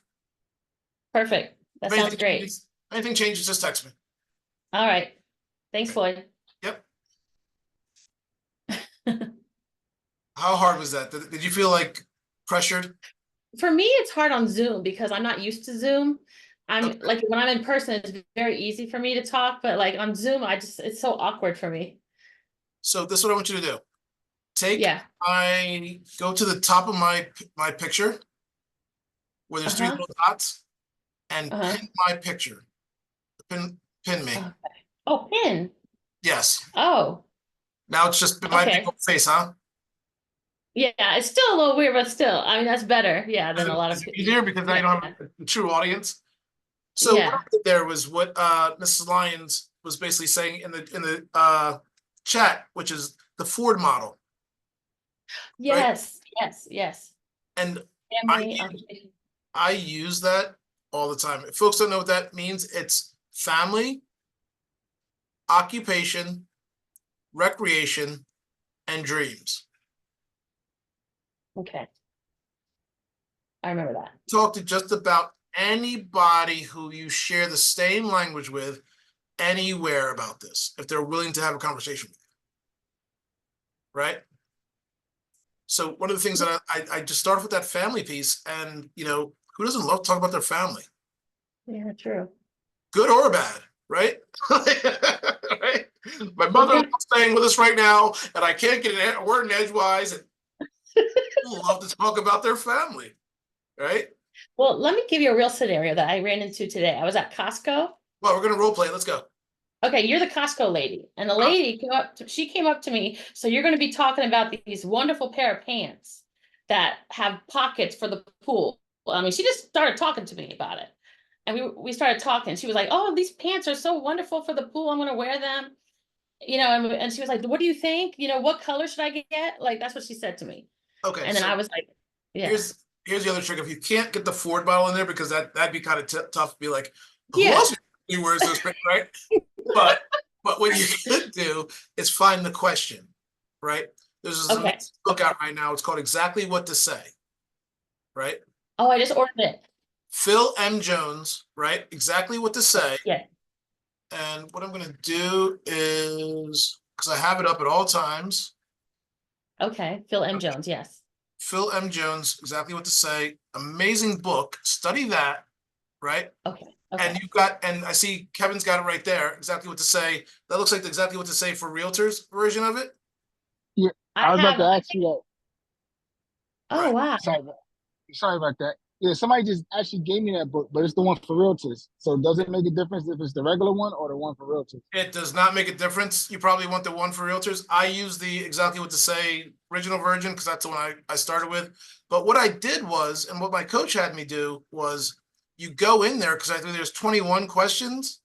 Perfect. That If sounds anything great. changes- Anything changes, just text me. All right. Thanks, Floyd. Yep. How hard was that? Did you feel like pressured? For me, it's hard on Zoom because I'm not used to Zoom. I'm like, when I'm in person, it's very easy for me to talk, but like on Zoom, it's so awkward for me. So this is what I want you to do. Yeah. Go to the top of my picture where there's three little dots and pin my picture. Pin me. Okay. Oh, pin. Yes. Oh, Now it's just my big okay. old face, huh? Yeah, it's still a little weird, but still, I mean, that's better. Yeah, than a lot of It's people. easier because now you don't have a true audience. So what I did there was what Mrs. Lyons was basically saying in the chat, which is the Ford model. Yes, yes, yes. And Family, I use that all the time. If folks don't know what that means, it's family, occupation, recreation, and dreams. Okay. I remember that. Talk to just about anybody who you share the same language with anywhere about this, if they're willing to have a conversation with you. Right? So one of the things that I just started with that family piece, and who doesn't love to talk about their family? Yeah, true. Good or bad, right? Right? My mother-in-law's staying with us right now, and I can't get a word in edgewise, and people love to talk about their family, right? Well, let me give you a real scenario that I ran into today. I was at Costco. Well, we're gonna role play. Let's go. Okay, you're the Costco lady, and the lady she came up to me. So you're going to be talking about these wonderful pair of pants that have pockets for the pool. I mean, she just started talking to me about it, and we started talking. She was like, "Oh, these pants are so wonderful for the pool. I'm going to wear them." And she was like, "What do you think? What color should I get?" Like that's what she said to me. Okay. And then I was like, "Yeah." Here's the other trick. If you can't get the Ford model in there, because that'd be kind of tough to be like, who Yeah. else wears those pants, right? But what you could do is find the question, right? There's this book out right now. It's called Exactly What to Say, right? Oh, I just ordered it. Phil M. Jones, right? Exactly What to Say. Yeah. And what I'm going to do is, because I have it up at all times. Okay, Phil M. Jones, yes. Phil M. Jones, Exactly What to Say. Amazing book. Study that, right? Okay. And and I see Kevin's got it right there. Exactly What to Say. That looks like the Exactly What to Say for Realtors version of it. Yeah, I was about to ask you that. Oh, wow. Sorry about that. Yeah, somebody just actually gave me that book, but it's the one for realtors. So does it make a difference if it's the regular one or the one for realtors? It does not make a difference. You probably want the one for realtors. I use the Exactly What to Say original version because that's the one I started with. But what I did was, and what my coach had me do was, you go in there because I think there's 21 questions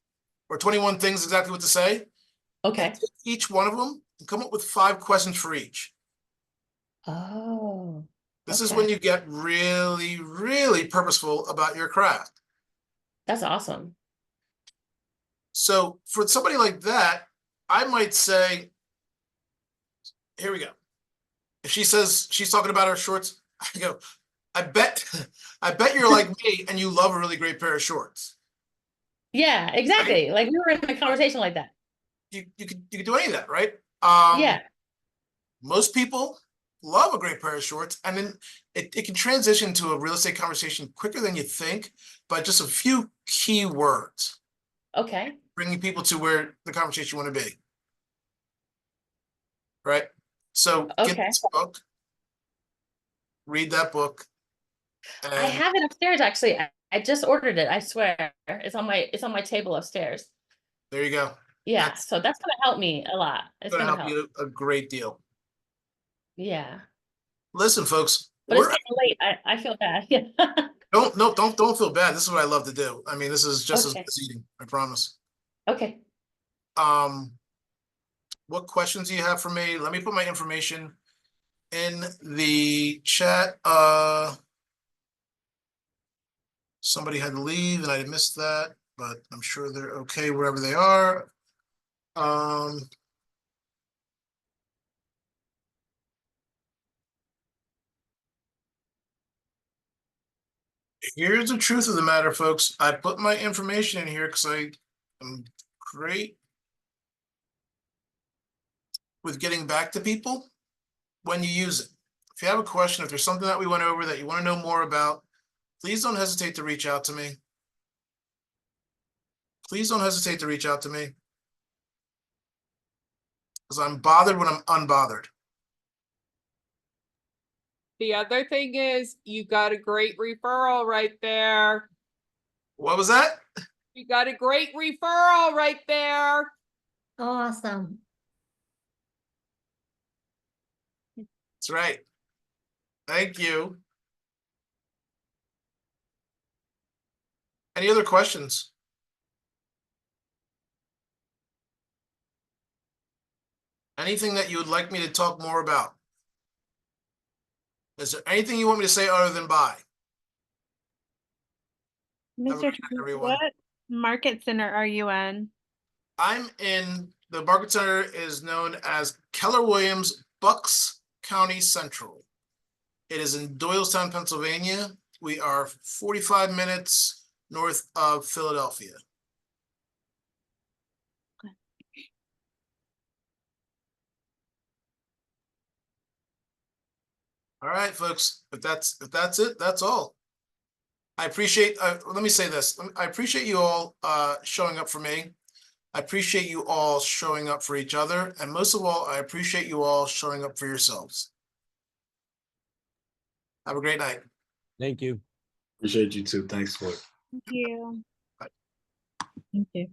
or 21 things exactly what to say. Okay. Take each one of them and come up with 5 questions for each. Oh. This is when you get really, really purposeful about your craft. That's awesome. So for somebody like that, I might say, here we go. If she says she's talking about her shorts, I go, I bet you're like me and you love a really great pair of shorts. Yeah, exactly. Right? Like we were in a conversation like that. You could do any of that, right? Yeah. Most people love a great pair of shorts, and then it can transition to a real estate conversation quicker than you think by just a few key words. Okay. Bringing people to where the conversation you want to be. Right? So get this book, read that book. I have it upstairs actually. I just ordered it. I swear. It's on my table upstairs. There you go. Yeah, so that's gonna help me a lot. It's gonna help you a great deal. Yeah. Listen, folks. But it's getting late. I feel bad. Yeah. Don't feel bad. This is what I love to do. I mean, this is just as good as eating, I promise. Okay. What questions do you have for me? Let me put my information in the chat. Somebody had to leave and I missed that, but I'm sure they're okay wherever they are. Here's the truth of the matter, folks. I put my information in here because I am great with getting back to people when you use it. If you have a question, if there's something that we went over that you want to know more about, please don't hesitate to reach out to me. Please don't hesitate to reach out to me. Because I'm bothered when I'm unbothered. The other thing is you got a great referral right there. What was that? You got a great referral right there. Awesome. That's right. Thank you. Any other questions? Anything that you would like me to talk more about? Is there anything you want me to say other than bye? Have a Mr. good night, Tree, everyone. what market center are you in? I'm in, the market center is known as Keller Williams Bucks County Central. It is in Doylestown, Pennsylvania. We are 45 minutes north of Philadelphia. All right, folks, if that's it, that's all. I appreciate, let me say this. I appreciate you all showing up for me. I appreciate you all showing up for each other. And most of all, I appreciate you all showing up for yourselves. Have a great night. Thank you. Appreciate you too. Thanks for it. Thank you. Thank you.